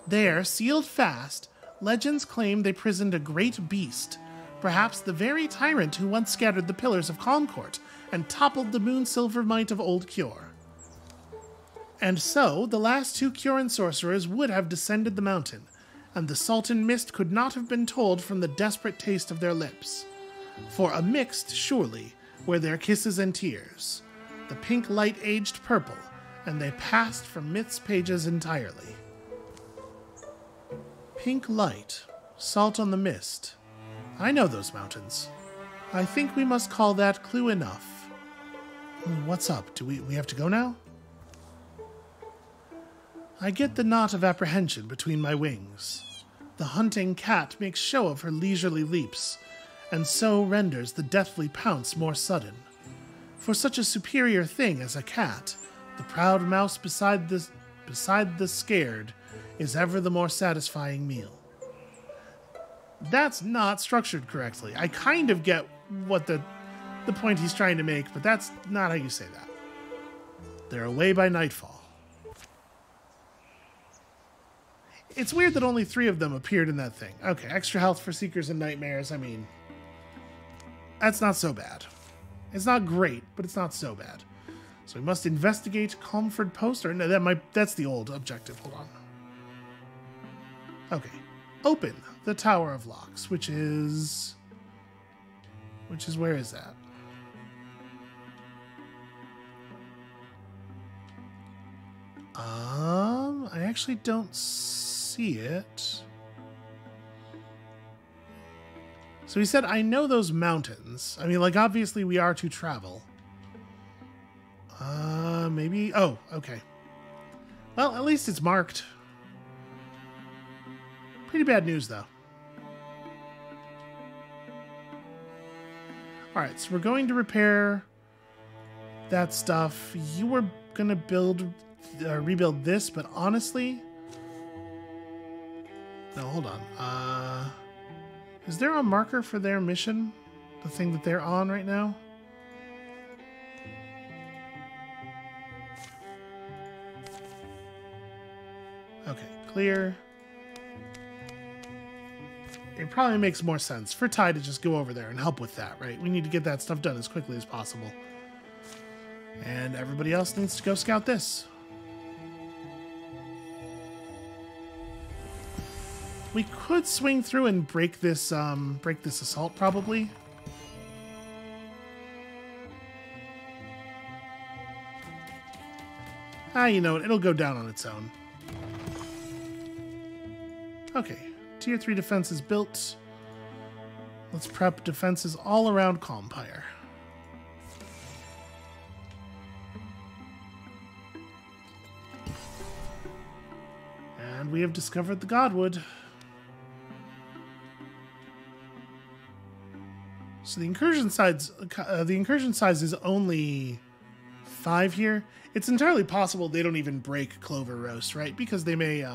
There, sealed fast, legends claim they prisoned a great beast, perhaps the very tyrant who once scattered the pillars of Concourt and toppled the moon-silver might of Old Cure. And so, the last two Kyoran sorcerers would have descended the mountain, and the salt and mist could not have been told from the desperate taste of their lips. For a mixed, surely, were their kisses and tears. The pink light aged purple, and they passed from Myth's pages entirely. Pink light, salt on the mist. I know those mountains. I think we must call that clue enough. What's up? Do we have to go now? I get the knot of apprehension between my wings. The hunting cat makes show of her leisurely leaps, and so renders the deathly pounce more sudden. For such a superior thing as a cat, the proud mouse beside the scared is ever the more satisfying meal. That's not structured correctly. I kind of get what the point he's trying to make, but that's not how you say that. They're away by nightfall. It's weird that only 3 of them appeared in that thing. Okay, extra health for Seekers and Nightmares. I mean, that's not so bad. It's not great, but it's not so bad. So we must investigate Comfort Post. Or no, that's the old objective. Hold on. Okay. Open the Tower of Locks, which is where is that? I actually don't see it. So he said, I know those mountains. I mean, like, obviously we are to travel. Maybe. Oh, okay. Well, at least it's marked. Pretty bad news, though. Alright, so we're going to repair that stuff. You were going to rebuild this, but honestly... No, hold on. Is there a marker for their mission? The thing that they're on right now? Okay, clear. It probably makes more sense for Ty to just go over there and help with that, right? We need to get that stuff done as quickly as possible. And everybody else needs to go scout this. We could swing through and break this assault, probably. You know what? It'll go down on its own. Okay. Tier 3 defenses built. Let's prep defenses all around Calmpire. And we have discovered the Godwood. So the incursion size is only 5 here. It's entirely possible they don't even break Clover Roast, right? Because they may,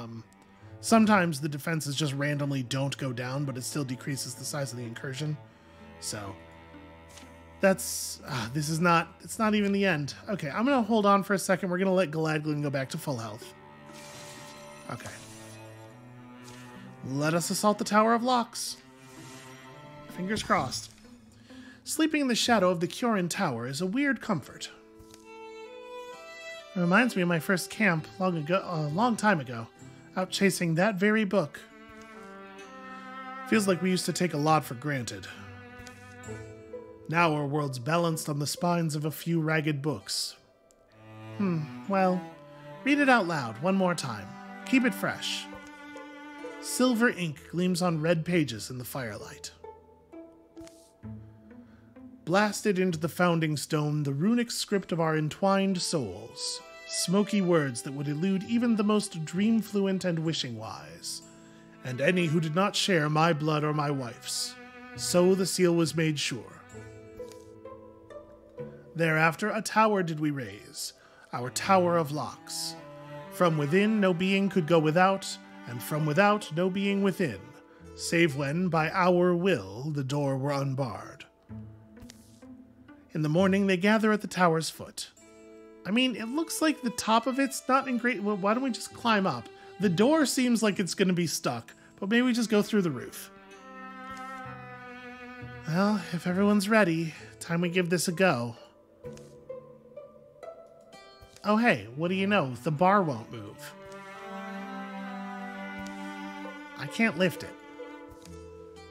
sometimes the defenses just randomly don't go down, but it still decreases the size of the incursion. So that's, it's not even the end. Okay, I'm going to hold on for a second. We're going to let Galadglin go back to full health. Okay. Let us assault the Tower of Locks. Fingers crossed. Sleeping in the shadow of the Kyoran Tower is a weird comfort. It reminds me of my first camp a long time ago, out chasing that very book. Feels like we used to take a lot for granted. Now our world's balanced on the spines of a few ragged books. Well, read it out loud one more time. Keep it fresh. Silver ink gleams on red pages in the firelight. Blasted into the founding stone, the runic script of our entwined souls. Smoky words that would elude even the most dream-fluent and wishing-wise. And any who did not share my blood or my wife's. So the seal was made sure. Thereafter a tower did we raise, our Tower of Locks. From within no being could go without, and from without no being within, save when, by our will, the door were unbarred. In the morning, they gather at the tower's foot. I mean, it looks like the top of it's not in great... Well, why don't we just climb up? The door seems like it's going to be stuck, but maybe we just go through the roof. Well, if everyone's ready, time we give this a go. Oh hey, what do you know? The bar won't move. I can't lift it.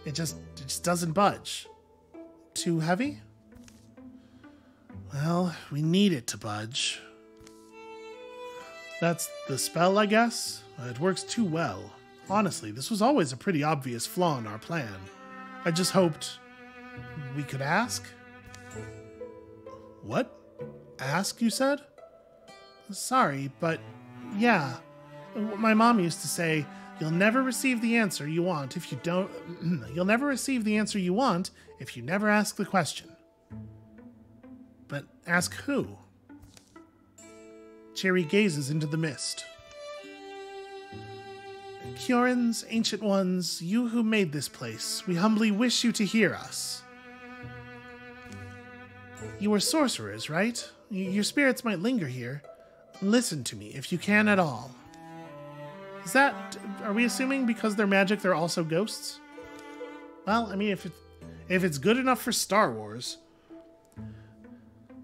It just doesn't budge. Too heavy? Well, we need it to budge. That's the spell, I guess? It works too well. Honestly, this was always a pretty obvious flaw in our plan. I just hoped we could ask? What? Ask, you said? Sorry, but yeah. My mom used to say, you'll never receive the answer you want if you don't... You'll never receive the answer you want if you never ask the question. But ask who? Cherry gazes into the mist. Kiorans, Ancient Ones, you who made this place, we humbly wish you to hear us. You are sorcerers, right? Your spirits might linger here. Listen to me, if you can at all. Is that... Are we assuming because they're magic, they're also ghosts? Well, I mean, if it's good enough for Star Wars...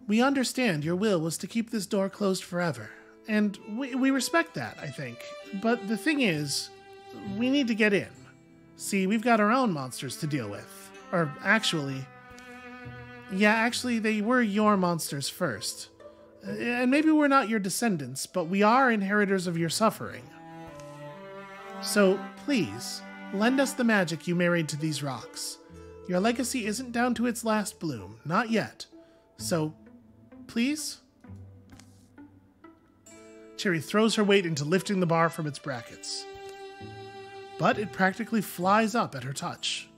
We understand your will was to keep this door closed forever. And we respect that, I think. But the thing is, we need to get in. See, we've got our own monsters to deal with. Or actually... Yeah, actually, they were your monsters first. And maybe we're not your descendants, but we are inheritors of your suffering. So, please, lend us the magic you married to these rocks. Your legacy isn't down to its last bloom, not yet. So, please? Cherry throws her weight into lifting the bar from its brackets. But it practically flies up at her touch.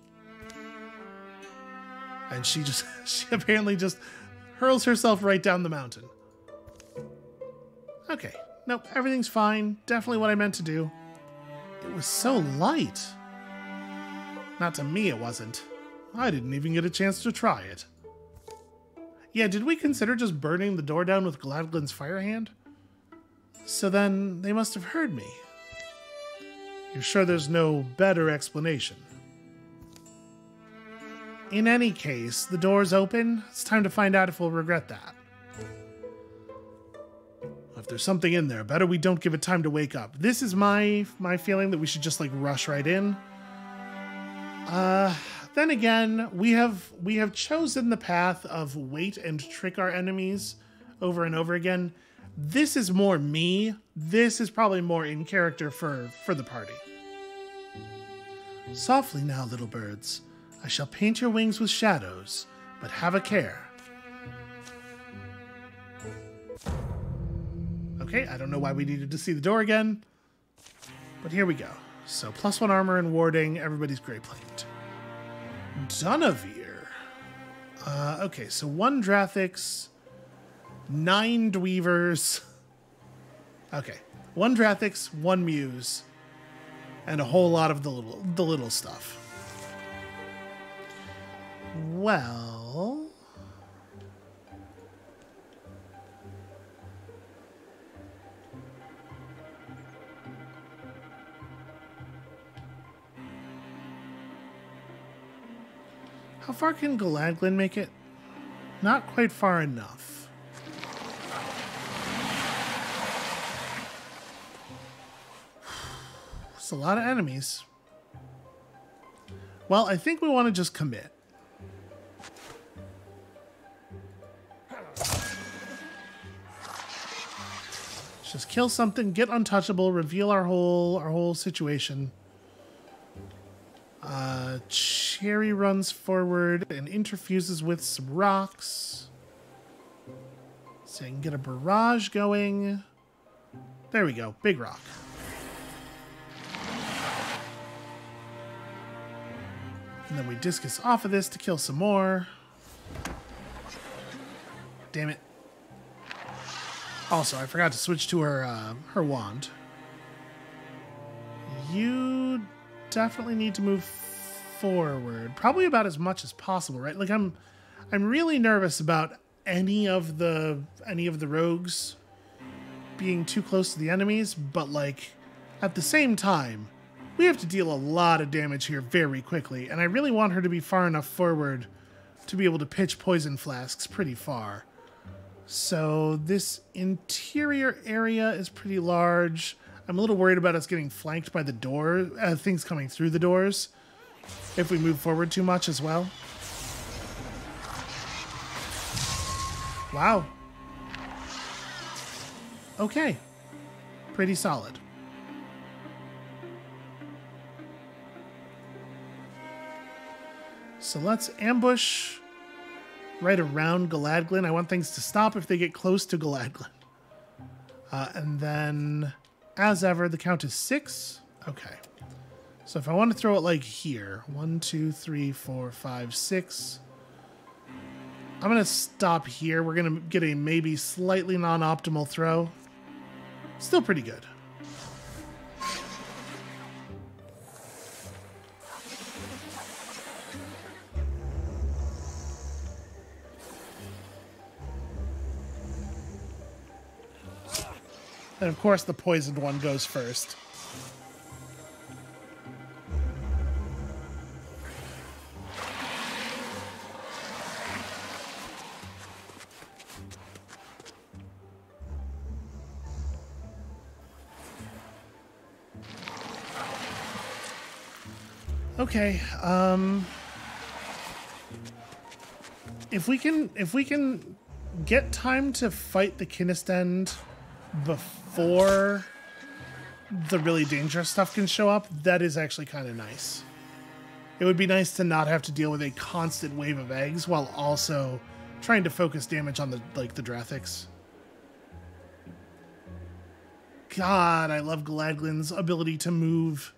And she apparently just hurls herself right down the mountain. Okay, nope, everything's fine. Definitely what I meant to do. It was so light. Not to me, it wasn't. I didn't even get a chance to try it. Yeah, did we consider just burning the door down with Gladglin's fire hand? So then, they must have heard me. You're sure there's no better explanation? In any case, the door's open. It's time to find out if we'll regret that. If there's something in there, better we don't give it time to wake up. This is my feeling that we should just like rush right in. Then again, we have chosen the path of wait and trick our enemies over and over again. This is more me. This is probably more in character for the party. Softly now, little birds. I shall paint your wings with shadows, but have a care. Okay, I don't know why we needed to see the door again, but here we go. So +1 armor and warding, everybody's gray planed. Dunavir. Okay, so 1 Drathix, 9 Dweavers. Okay, 1 Drathix, 1 Muse, and a whole lot of the little stuff. Well... How far can Gladglin make it? Not quite far enough. It's a lot of enemies. Well, I think we want to just commit. Let's just kill something, get untouchable, reveal our whole situation. Cherry runs forward and interfuses with some rocks. So I can get a barrage going. There we go, big rock. And then we discus off of this to kill some more. Damn it. Also, I forgot to switch to her wand. You definitely need to move forward. Probably about as much as possible, right? Like I'm really nervous about any of the rogues being too close to the enemies, but like at the same time, we have to deal a lot of damage here very quickly, and I really want her to be far enough forward to be able to pitch poison flasks pretty far. So this interior area is pretty large. I'm a little worried about us getting flanked by the door, things coming through the doors, if we move forward too much as well. Wow. Okay. Pretty solid. So let's ambush right around Galadglin. I want things to stop if they get close to Galadglin. And then, as ever, the count is 6. Okay. So if I want to throw it like here, 1, 2, 3, 4, 5, 6. I'm going to stop here. We're going to get a maybe slightly non-optimal throw. Still pretty good. And of course the poisoned one goes first. Okay, if we can get time to fight the Kinnistend before the really dangerous stuff can show up, that is actually kind of nice. It would be nice to not have to deal with a constant wave of eggs while also trying to focus damage on the Drathics. God, I love Galadglin's ability to move.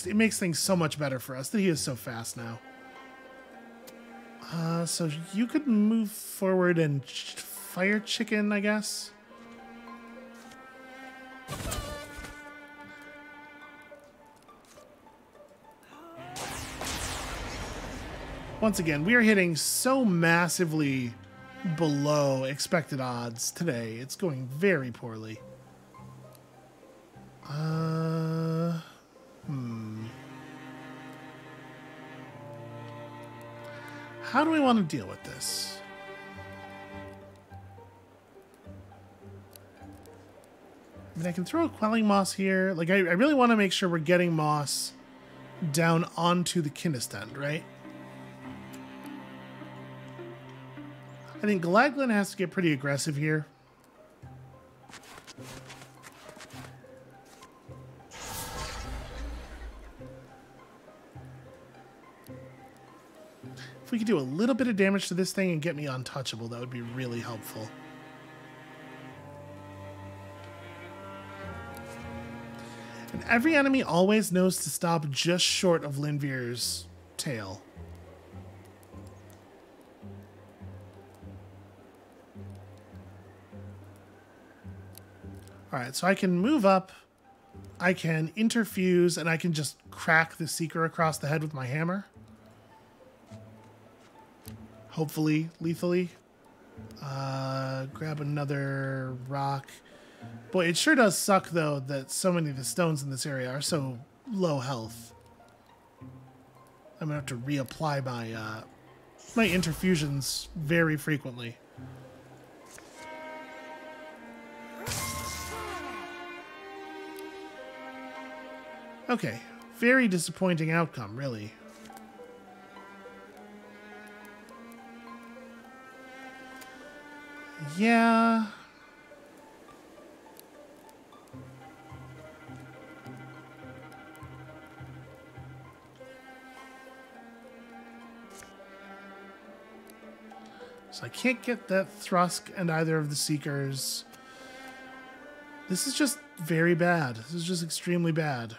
It makes things so much better for us that he is so fast now. So you could move forward and fire chicken, I guess. Once again, we are hitting so massively below expected odds today. It's going very poorly. How do we want to deal with this? I mean, I can throw a quelling moss here. Like, I really want to make sure we're getting moss down onto the Kinnistend, right? I think Galadglin has to get pretty aggressive here. If we could do a little bit of damage to this thing and get me untouchable, that would be really helpful. And every enemy always knows to stop just short of Linvir's tail. Alright, so I can move up, I can interfuse, and I can just crack the Seeker across the head with my hammer. Hopefully, lethally. Grab another rock. Boy, it sure does suck, though, that so many of the stones in this area are so low health. I'm going to have to reapply my interfusions very frequently. Okay, very disappointing outcome, really. Yeah. So I can't get that Thrusk and either of the Seekers. This is just very bad. This is just extremely bad.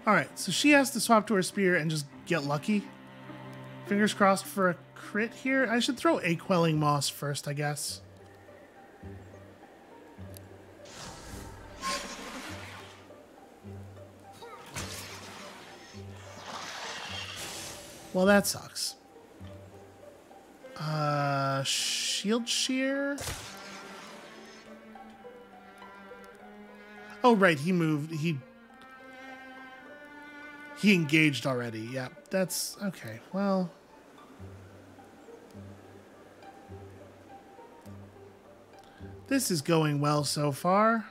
Alright, so she has to swap to her spear and just get lucky. Fingers crossed for a crit here. I should throw a quelling moss first, I guess. Well, that sucks. Shield shear? Oh, right, he moved. He engaged already. Yeah, that's okay. Well, This is going well so far.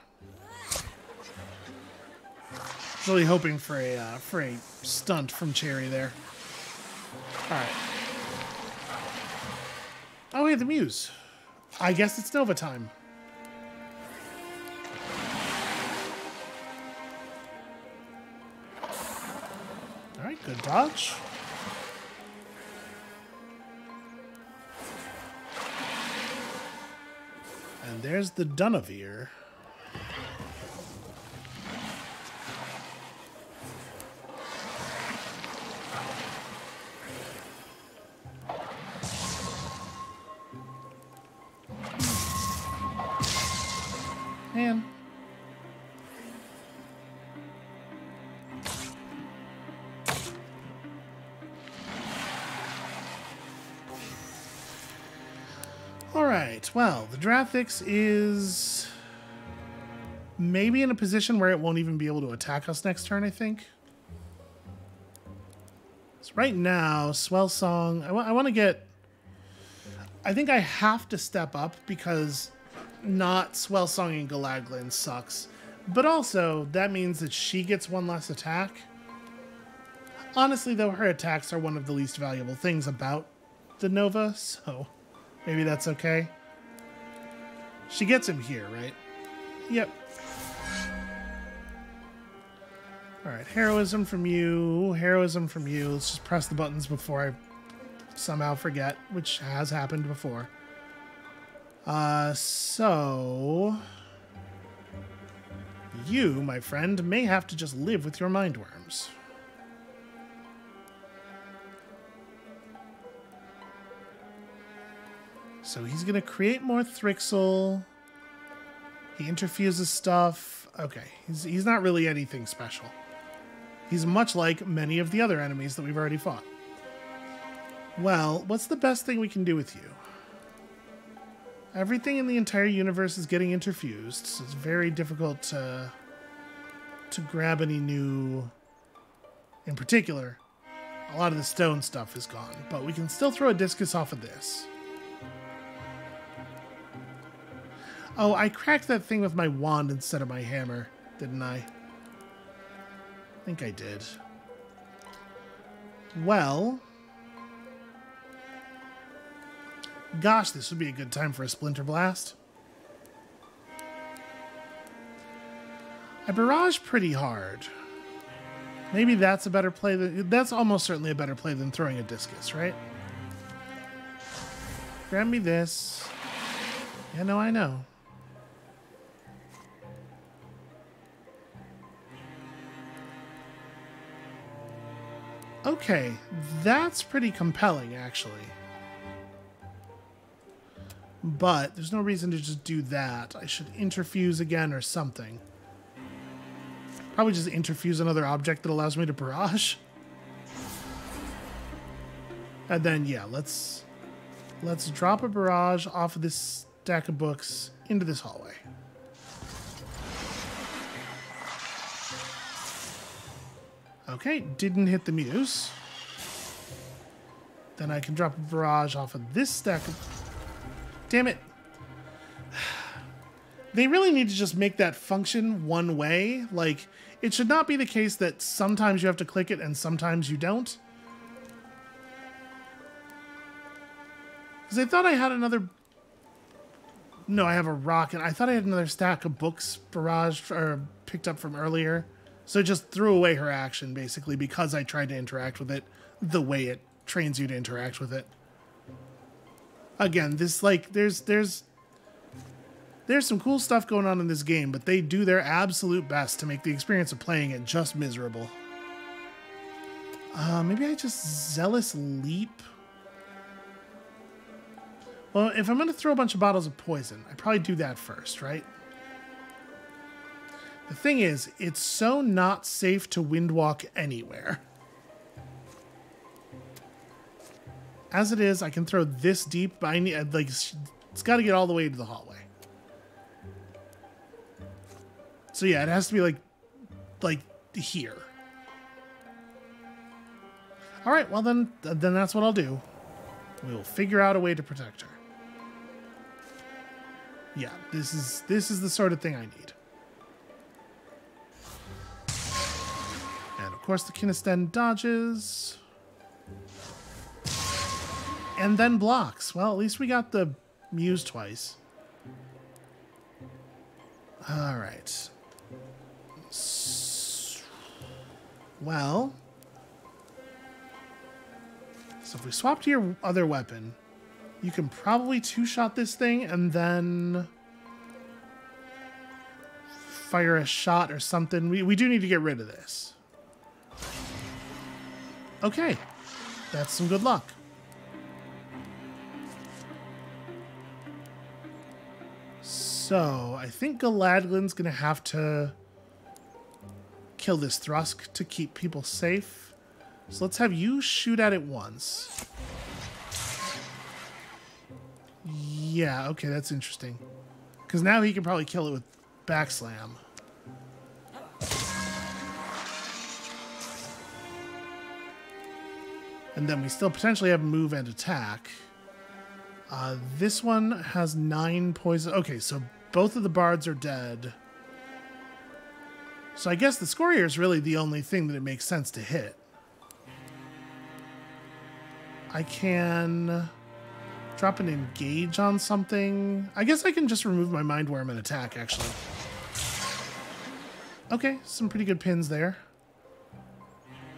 Really hoping for a stunt from Cherry there. All right. Oh, hey, the Muse. I guess it's Nova time. All right, good dodge. And there's the Dunavir. Man. Alright, well, the Drathix is maybe in a position where it won't even be able to attack us next turn, I think. So right now, Swell Song, I want to get... I think I have to step up because not Swell Songing Galaglin sucks. But also, that means that she gets one less attack. Honestly, though, her attacks are one of the least valuable things about the Nova, so maybe that's okay. She gets him here, right? Yep. Alright, Heroism from you, Heroism from you. Let's just press the buttons before I somehow forget, which has happened before. So you, my friend, may have to just live with your mindworms. So he's going to create more Thrixel. He interfuses stuff. Okay, he's not really anything special. He's much like many of the other enemies that we've already fought. Well, what's the best thing we can do with you? Everything in the entire universe is getting interfused, so it's very difficult to grab any new... In particular, a lot of the stone stuff is gone, but we can still throw a discus off of this. Oh, I cracked that thing with my wand instead of my hammer, didn't I? I think I did. Well... Gosh, this would be a good time for a Splinter Blast. I barrage pretty hard. Maybe that's a better play. That's almost certainly a better play than throwing a discus, right? Grab me this. Yeah, no, I know. Okay, that's pretty compelling, actually. But there's no reason to just do that. I should interfuse again or something. Probably just interfuse another object that allows me to barrage. And then, yeah, let's drop a barrage off of this stack of books into this hallway. Okay, didn't hit the Muse. Then I can drop a barrage off of this stack of... Damn it. They really need to just make that function one way. Like, it should not be the case that sometimes you have to click it and sometimes you don't. Because I thought I had another... No, I have a rocket. I thought I had another stack of books barraged or picked up from earlier. So it just threw away her action, basically, because I tried to interact with it the way it trains you to interact with it. Again, this, like, there's some cool stuff going on in this game, but they do their absolute best to make the experience of playing it just miserable. Maybe I just Zealous Leap? Well, if I'm going to throw a bunch of bottles of poison, I'd probably do that first, right? The thing is, it's so not safe to windwalk anywhere. As it is, I can throw this deep, but I need, like, it's got to get all the way to the hallway. So yeah, it has to be like here. All right, well then that's what I'll do. We'll figure out a way to protect her. Yeah, this is the sort of thing I need. And of course the Kinesten dodges. And then blocks. Well, at least we got the Muse twice. Alright. Well. So if we swap to your other weapon, you can probably two-shot this thing and then fire a shot or something. We do need to get rid of this. Okay. That's some good luck. So, I think Galadlin's going to have to kill this Thrusk to keep people safe. So let's have you shoot at it once. Yeah, okay, that's interesting. Because now he can probably kill it with backslam. And then we still potentially have move and attack. This one has 9 poison. Okay, so both of the bards are dead. So I guess the Scorier is really the only thing that it makes sense to hit. I can drop an engage on something. I guess I can just remove my Mind Worm and attack, actually. Okay, some pretty good pins there.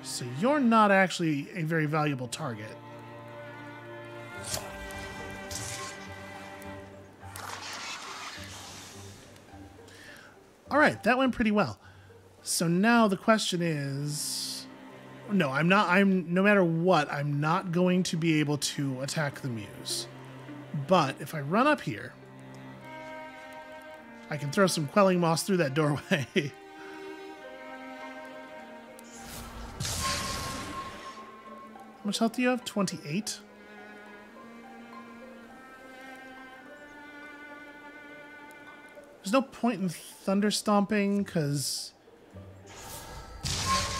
So you're not actually a very valuable target. All right, that went pretty well. So now the question is, no, no matter what, I'm not going to be able to attack the Muse. But if I run up here, I can throw some Quelling Moss through that doorway. How much health do you have? 28? There's no point in Thunder Stomping, because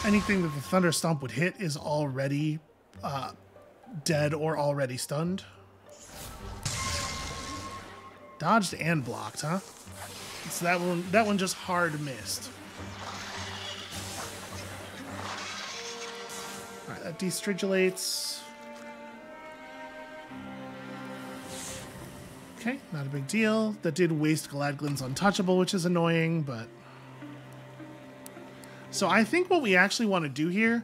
anything that the Thunder Stomp would hit is already dead or already stunned. Dodged and blocked, huh? So that one just hard missed. Alright, that destridulates. Okay, not a big deal. That did waste Galadglin's Untouchable, which is annoying, but... So I think what we actually want to do here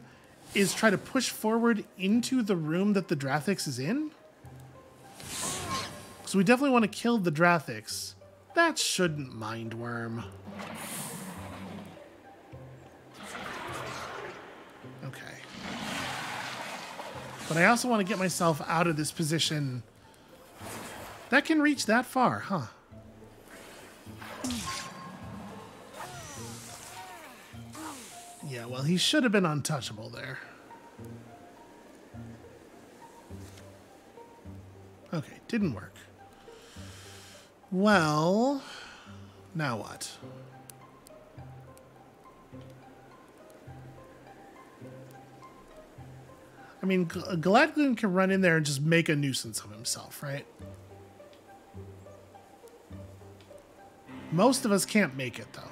is try to push forward into the room that the Drathix is in. So we definitely want to kill the Drathix. That shouldn't Mind Worm. Okay. But I also want to get myself out of this position. That can reach that far, huh? Yeah, well, he should have been untouchable there. Okay, didn't work. Well, now what? I mean, Galadglin can run in there and just make a nuisance of himself, right? Most of us can't make it, though.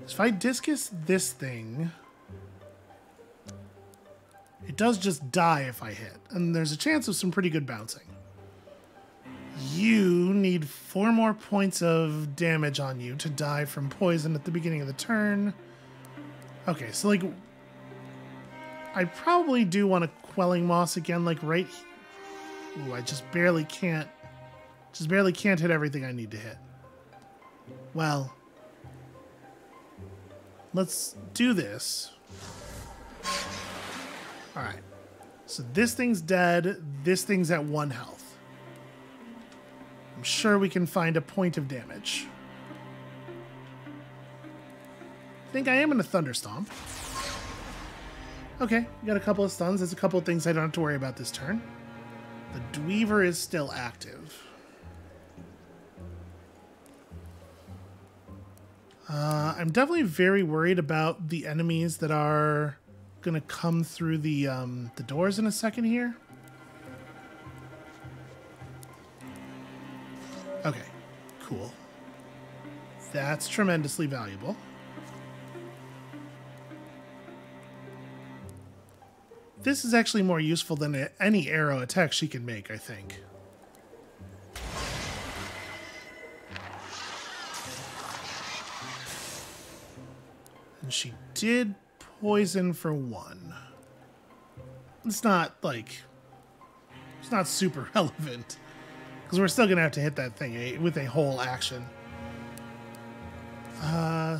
If I discus this thing, it does just die if I hit. And there's a chance of some pretty good bouncing. You need 4 more points of damage on you to die from poison at the beginning of the turn. Okay, so like, I probably do want a Quelling Moss again, like right. Ooh, I just barely can't hit everything I need to hit. Well, let's do this. All right, so this thing's dead. This thing's at 1 health. I'm sure we can find a point of damage. I think I am in a Thunderstomp. Okay, we got a couple of stuns. There's a couple of things I don't have to worry about this turn. The Dweaver is still active. I'm definitely very worried about the enemies that are gonna come through the doors in a second here. Okay, cool. That's tremendously valuable. This is actually more useful than any arrow attack she can make, I think. And she did poison for 1. It's not, like... It's not super relevant. Because we're still going to have to hit that thing with a whole action.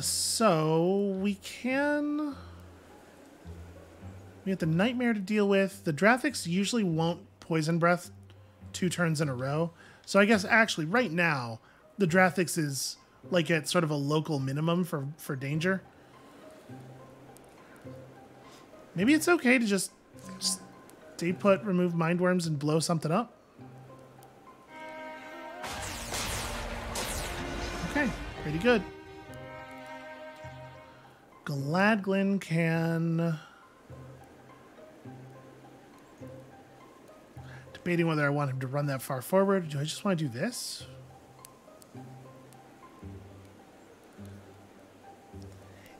So we can... We have the Nightmare to deal with. The Drathix usually won't Poison Breath 2 turns in a row. So I guess actually right now, the Drathix is like at sort of a local minimum for danger. Maybe it's okay to just stay put, remove Mind Worms, and blow something up. Okay, pretty good. Gladglin can... Debating whether I want him to run that far forward. Do I just want to do this?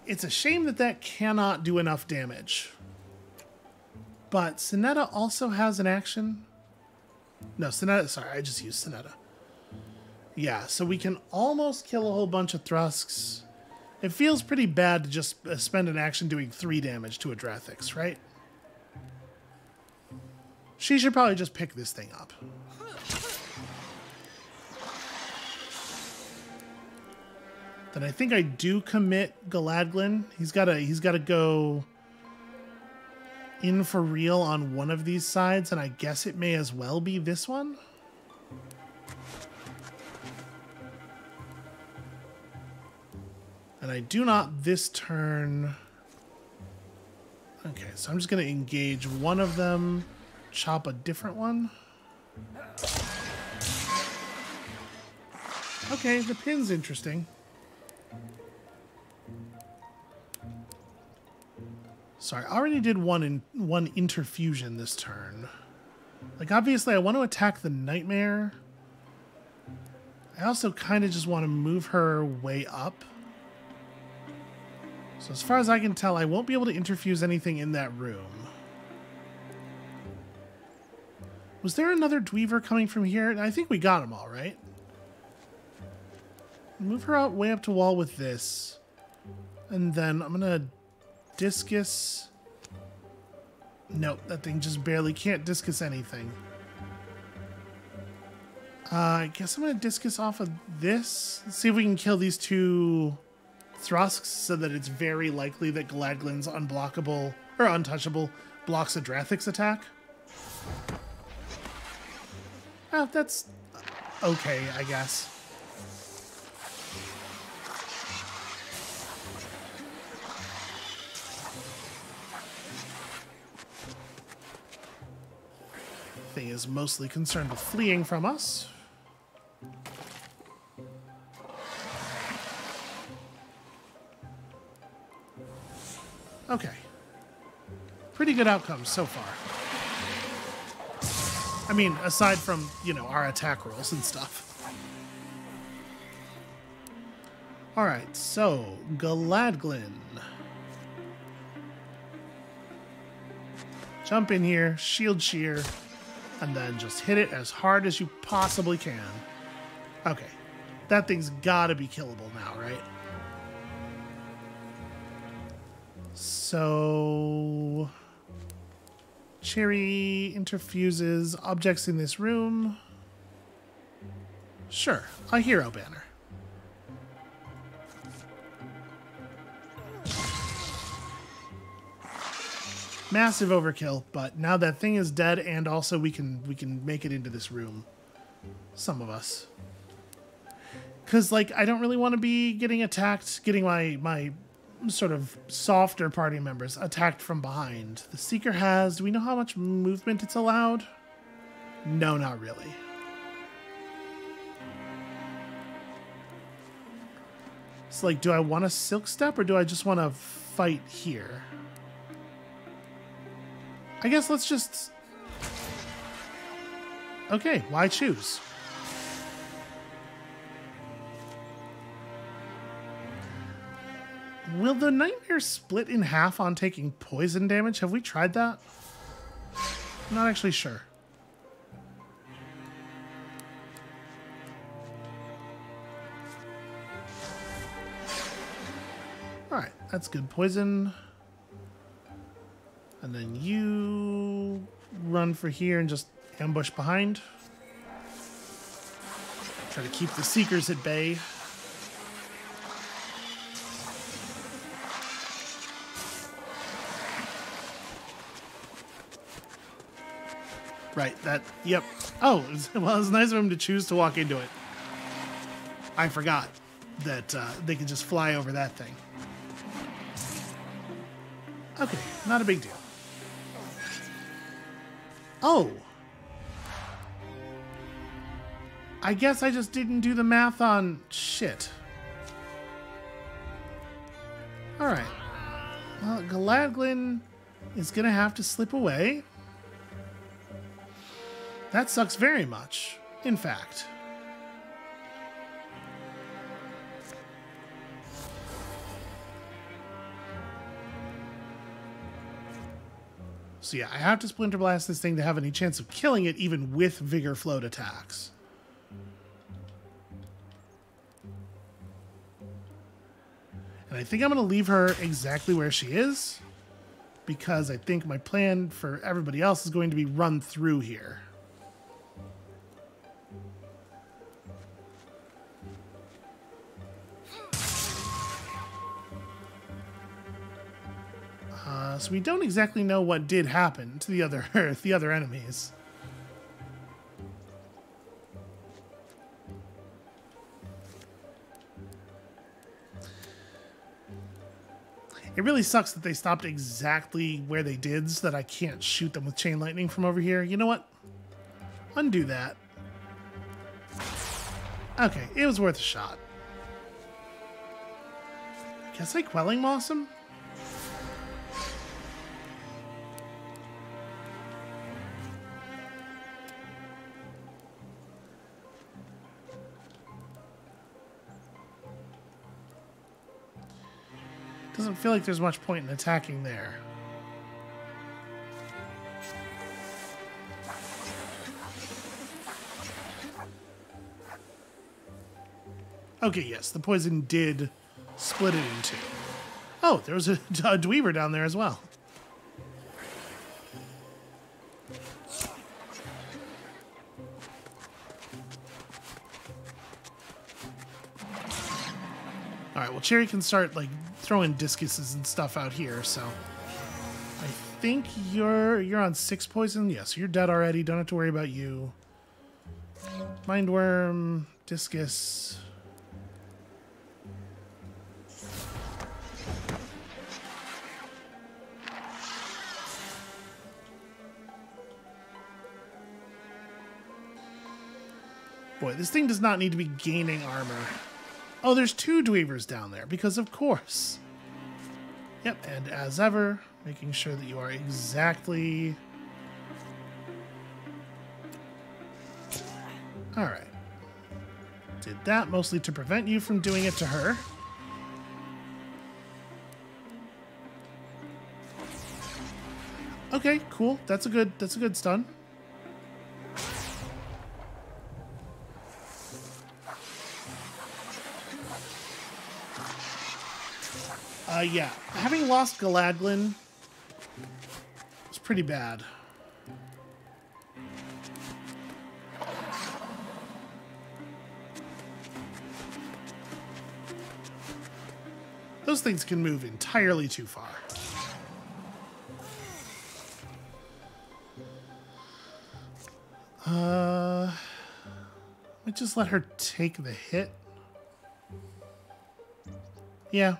It's a shame that that cannot do enough damage. But Sonetta also has an action. No, Sonetta, sorry, I just used Sonetta. Yeah, so we can almost kill a whole bunch of Thrusks. It feels pretty bad to just spend an action doing 3 damage to a Drathix, right? She should probably just pick this thing up. Then I think I do commit Gladglin. He's gotta go in for real on one of these sides, and I guess it may as well be this one. And I do not this turn. Okay, so I'm just gonna engage one of them. Chop a different one. Okay, the pin's interesting. Sorry, I already did one interfusion this turn. Like, obviously I want to attack the Nightmare. I also kind of just want to move her way up. So as far as I can tell, I won't be able to interfuse anything in that room. Was there another Dweaver coming from here? I think we got them all, right? Move her out way up to wall with this. And then I'm going to discus. Nope, that thing just barely can't discus anything. I guess I'm going to discus off of this. Let's see if we can kill these 2 Thrusks so that it's very likely that Gladglin's unblockable, or untouchable, blocks a Drathix attack. Oh, that's okay, I guess. Thing is mostly concerned with fleeing from us. Okay. Pretty good outcomes so far. I mean, aside from, you know, our attack rolls and stuff. Alright, so, Gladglin. Jump in here, shield shear, and then just hit it as hard as you possibly can. Okay, that thing's gotta be killable now, right? So... Cherry interfuses objects in this room. Sure, a hero banner. Massive overkill, but now that thing is dead, and also we can make it into this room. Some of us. Because, like, I don't really want to be getting attacked, getting my sort of softer party members attacked from behind. The Seeker has... Do we know how much movement it's allowed? No, not really. It's like, do I want a silk step or do I just want to fight here? I guess let's just... Okay, why choose? Will the nightmare split in half on taking poison damage? Have we tried that? I'm not actually sure. Alright, that's good. Poison. And then you run for here and just ambush behind. Try to keep the Seekers at bay. Right, that, yep. Oh, it was nice of him to choose to walk into it. I forgot that they could just fly over that thing. Okay, not a big deal. Oh. I guess I just didn't do the math on shit. Alright. Well, Galadglin is gonna have to slip away. That sucks very much, in fact. So yeah, I have to Splinter Blast this thing to have any chance of killing it, even with Vigor Float attacks. And I think I'm going to leave her exactly where she is, because I think my plan for everybody else is going to be run through here. So we don't exactly know what did happen to the other enemies. It really sucks that they stopped exactly where they did, so that I can't shoot them with chain lightning from over here. You know what? Undo that. Okay, it was worth a shot. Guess I Quelling Moss him? Doesn't feel like there's much point in attacking there. Okay, yes, the poison did split it in two. Oh, there was a Dweaver down there as well. Alright, well, Cherry can start, like, throwing discuses and stuff out here, so... I think you're on 6 poison. Yes, you're dead already. Don't have to worry about you. Mindworm, discus... Boy, this thing does not need to be gaining armor. Oh, there's 2 Dweavers down there, because of course. Yep, and as ever, making sure that you are exactly... Alright. Did that mostly to prevent you from doing it to her. Okay, cool. That's a good stun. Yeah, having lost Galadglin was pretty bad. Those things can move entirely too far. Might just let her take the hit. Yeah.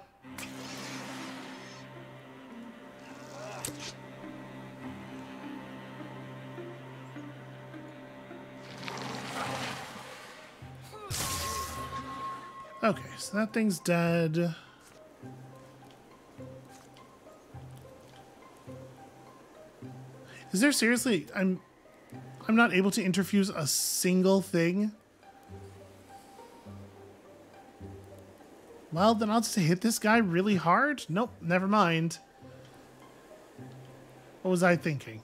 Okay, so that thing's dead. Is there seriously... I'm not able to interfuse a single thing? Well, then I'll just hit this guy really hard? Nope, never mind. What was I thinking?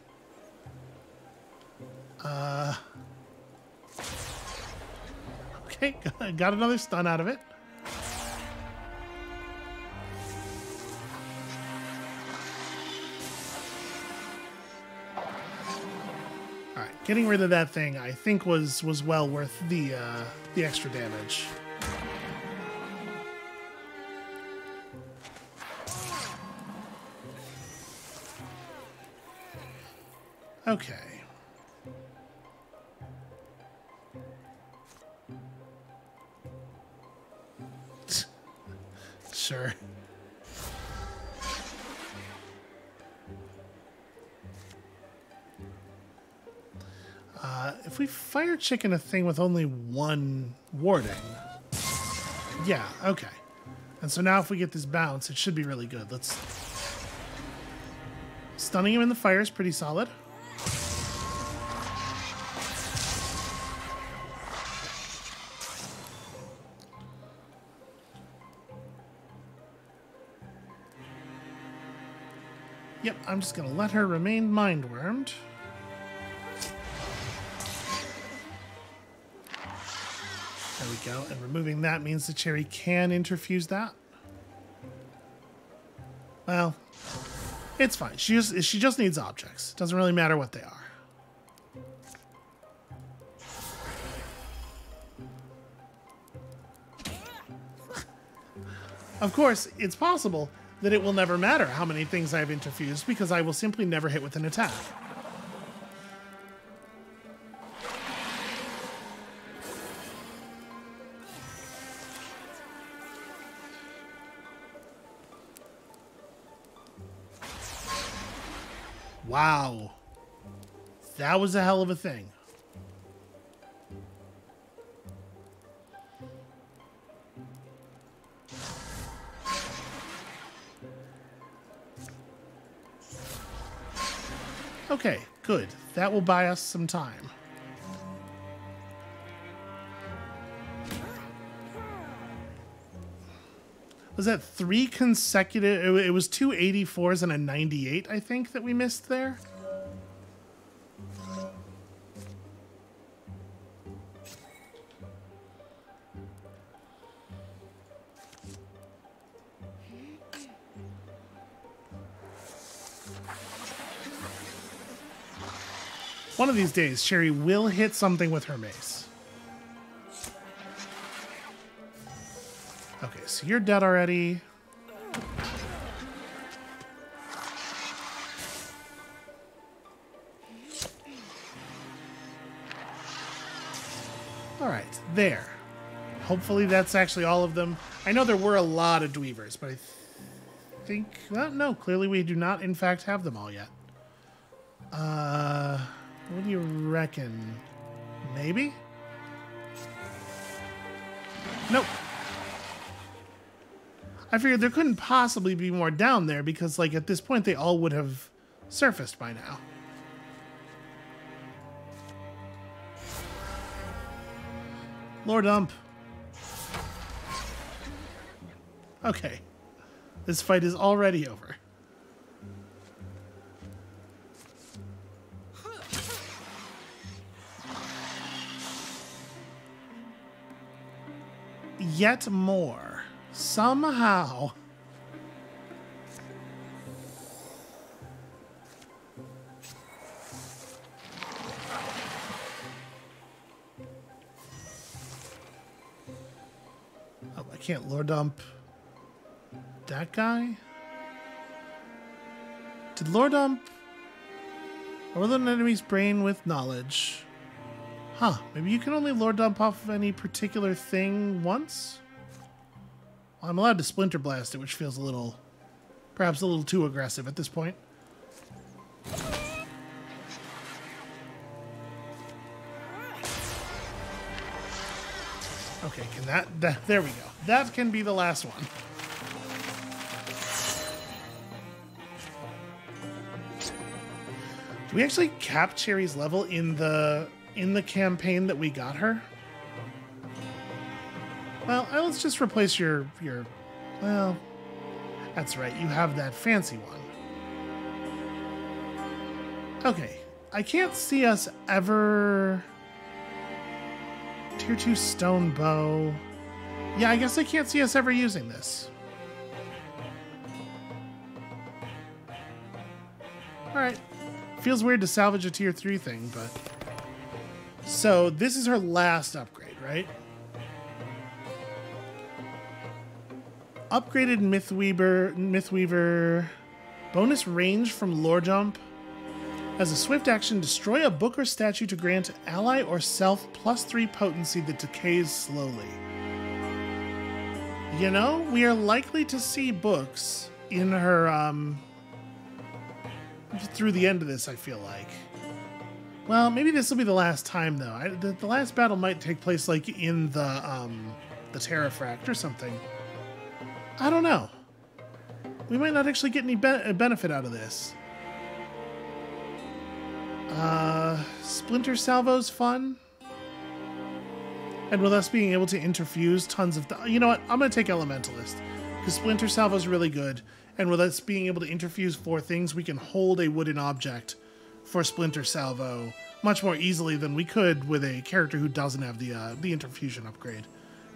Okay, got another stun out of it. Alright, getting rid of that thing I think was well worth the extra damage. Okay. Sure. If we fire chicken a thing with only one warding. Yeah, okay. And so now if we get this bounce, it should be really good. Let's... Stunning him in the fire is pretty solid. Yep, I'm just going to let her remain mind-wormed. There we go. And removing that means the cherry can interfuse that. Well, it's fine. She just needs objects. Doesn't really matter what they are. Of course, it's possible that it will never matter how many things I've interfused because I will simply never hit with an attack. Wow. That was a hell of a thing. Okay, good. That will buy us some time. Was that 3 consecutive... It was 2 84s and a 98, I think, that we missed there? One of these days, Sherry will hit something with her mace. Okay, so you're dead already. All right, there. Hopefully that's actually all of them. I know there were a lot of Dweevers, but I think... Well, no, clearly we do not, in fact, have them all yet. What do you reckon? Maybe? Nope. I figured there couldn't possibly be more down there because, like, at this point they all would have surfaced by now. Lord Ump. Okay. This fight is already over. Yet more. Somehow. Oh, I can't Lord Dump that guy? Did Lord Dump overload an enemy's brain with knowledge? Huh, maybe you can only Lord Dump off of any particular thing once? Well, I'm allowed to Splinter Blast it, which feels a little... perhaps a little too aggressive at this point. Okay, can that... There we go. That can be the last one. Do we actually cap Cherry's level in the campaign that we got her? Well, let's just replace your... Well, that's right. You have that fancy one. Okay. I can't see us ever... Tier 2 stone bow. Yeah, I guess I can't see us ever using this. Alright. Feels weird to salvage a tier 3 thing, but... So, this is her last upgrade, right? Upgraded Mythweaver. Bonus range from lore jump. As a swift action, destroy a book or statue to grant ally or self +3 potency that decays slowly. You know, we are likely to see books in her, through the end of this, I feel like. Well, maybe this will be the last time, though. The last battle might take place, like, in the Terrafract or something. I don't know. We might not actually get any benefit out of this. Splinter Salvo's fun. And with us being able to interfuse tons of... You know what? I'm going to take Elementalist. Because Splinter Salvo's really good. And with us being able to interfuse 4 things, we can hold a wooden object for Splinter Salvo much more easily than we could with a character who doesn't have the interfusion upgrade.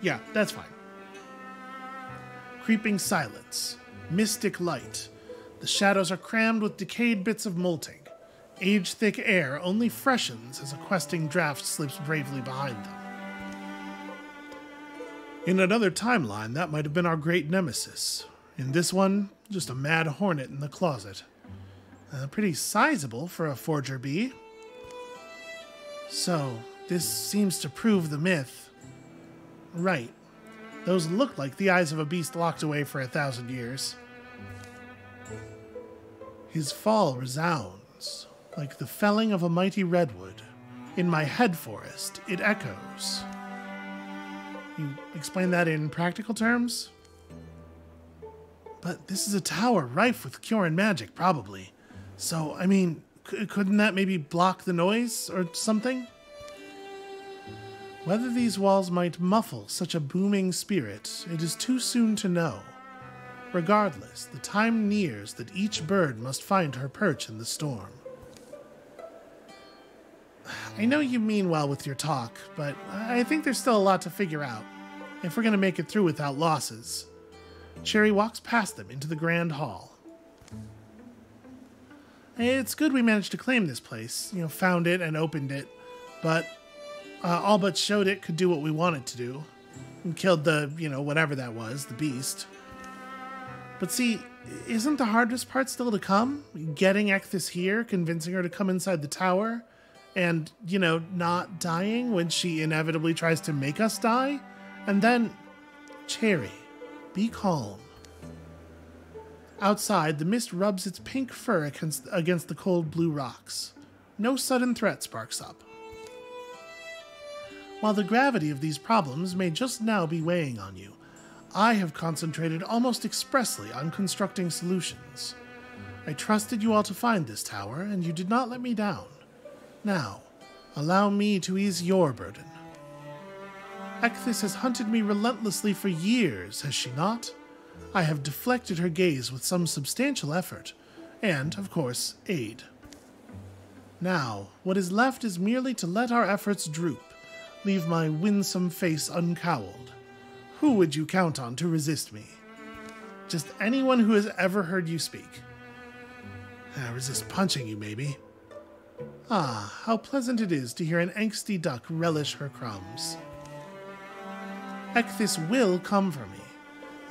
Yeah, that's fine. Creeping Silence. Mystic Light. The shadows are crammed with decayed bits of molting. Age-thick air only freshens as a questing draft slips bravely behind them. In another timeline, that might have been our great nemesis. In this one, just a mad hornet in the closet. Pretty sizable for a forger bee. So, this seems to prove the myth. Right. Those look like the eyes of a beast locked away for 1,000 years. His fall resounds, like the felling of a mighty redwood. In my head forest, it echoes. You explain that in practical terms? But this is a tower rife with cure and magic, probably. So, I mean, couldn't that maybe block the noise or something? Whether these walls might muffle such a booming spirit, it is too soon to know. Regardless, the time nears that each bird must find her perch in the storm. I know you mean well with your talk, but I think there's still a lot to figure out, if we're going to make it through without losses. Cherry walks past them into the grand hall. It's good we managed to claim this place, found it and opened it, but all but showed it could do what we wanted to do, and killed the, whatever that was, the beast. But see, isn't the hardest part still to come? Getting Ecthys here, convincing her to come inside the tower, and, not dying when she inevitably tries to make us die? And then, Cherry, be calm. Outside, the mist rubs its pink fur against the cold blue rocks. No sudden threat sparks up. While the gravity of these problems may just now be weighing on you, I have concentrated almost expressly on constructing solutions. I trusted you all to find this tower, and you did not let me down. Now, allow me to ease your burden. Ecthys has hunted me relentlessly for years, has she not? I have deflected her gaze with some substantial effort, and, of course, aid. Now, what is left is merely to let our efforts droop, leave my winsome face uncowled. Who would you count on to resist me? Just anyone who has ever heard you speak. Resist punching you, maybe. Ah, how pleasant it is to hear an angsty duck relish her crumbs. Ecthys will come for me.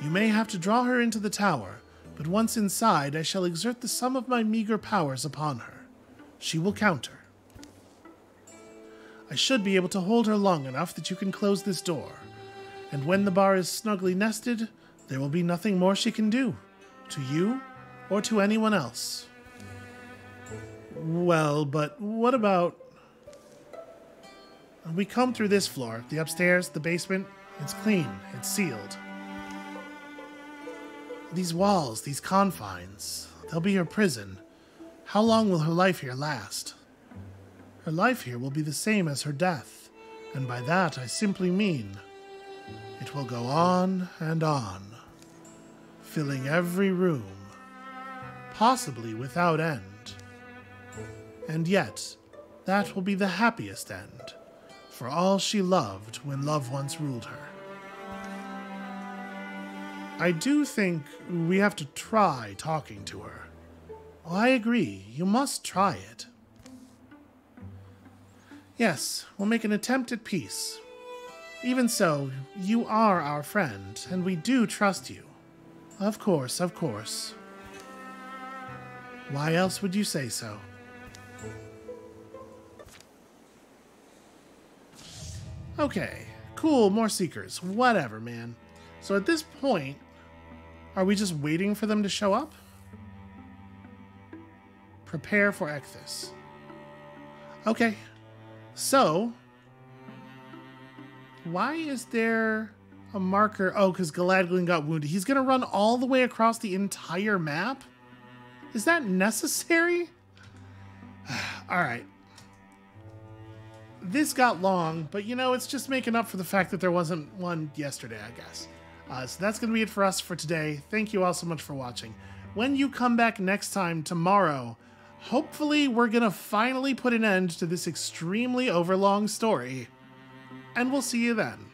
You may have to draw her into the tower, but once inside I shall exert the sum of my meager powers upon her. She will counter. I should be able to hold her long enough that you can close this door, and when the bar is snugly nested, there will be nothing more she can do, to you or to anyone else. Well, but what about... We come through this floor, the upstairs, the basement, It's clean. It's sealed. These walls, these confines, they'll be her prison. How long will her life here last? Her life here will be the same as her death, and by that I simply mean it will go on and on, filling every room, possibly without end. And yet, that will be the happiest end, for all she loved when love once ruled her. I do think we have to try talking to her. Well, I agree, you must try it. Yes, we'll make an attempt at peace. Even so, you are our friend, and we do trust you. Of course, of course. Why else would you say so? Okay, cool, more seekers. Whatever, man. So at this point, are we just waiting for them to show up? Prepare for Ecthis. Okay, so why is there a marker? Oh, because Galadglin got wounded. He's going to run all the way across the entire map? Is that necessary? All right. This got long, but you know, it's just making up for the fact that there wasn't one yesterday, I guess. So that's going to be it for us for today. Thank you all so much for watching. When you come back next time, tomorrow, hopefully we're going to finally put an end to this extremely overlong story. And we'll see you then.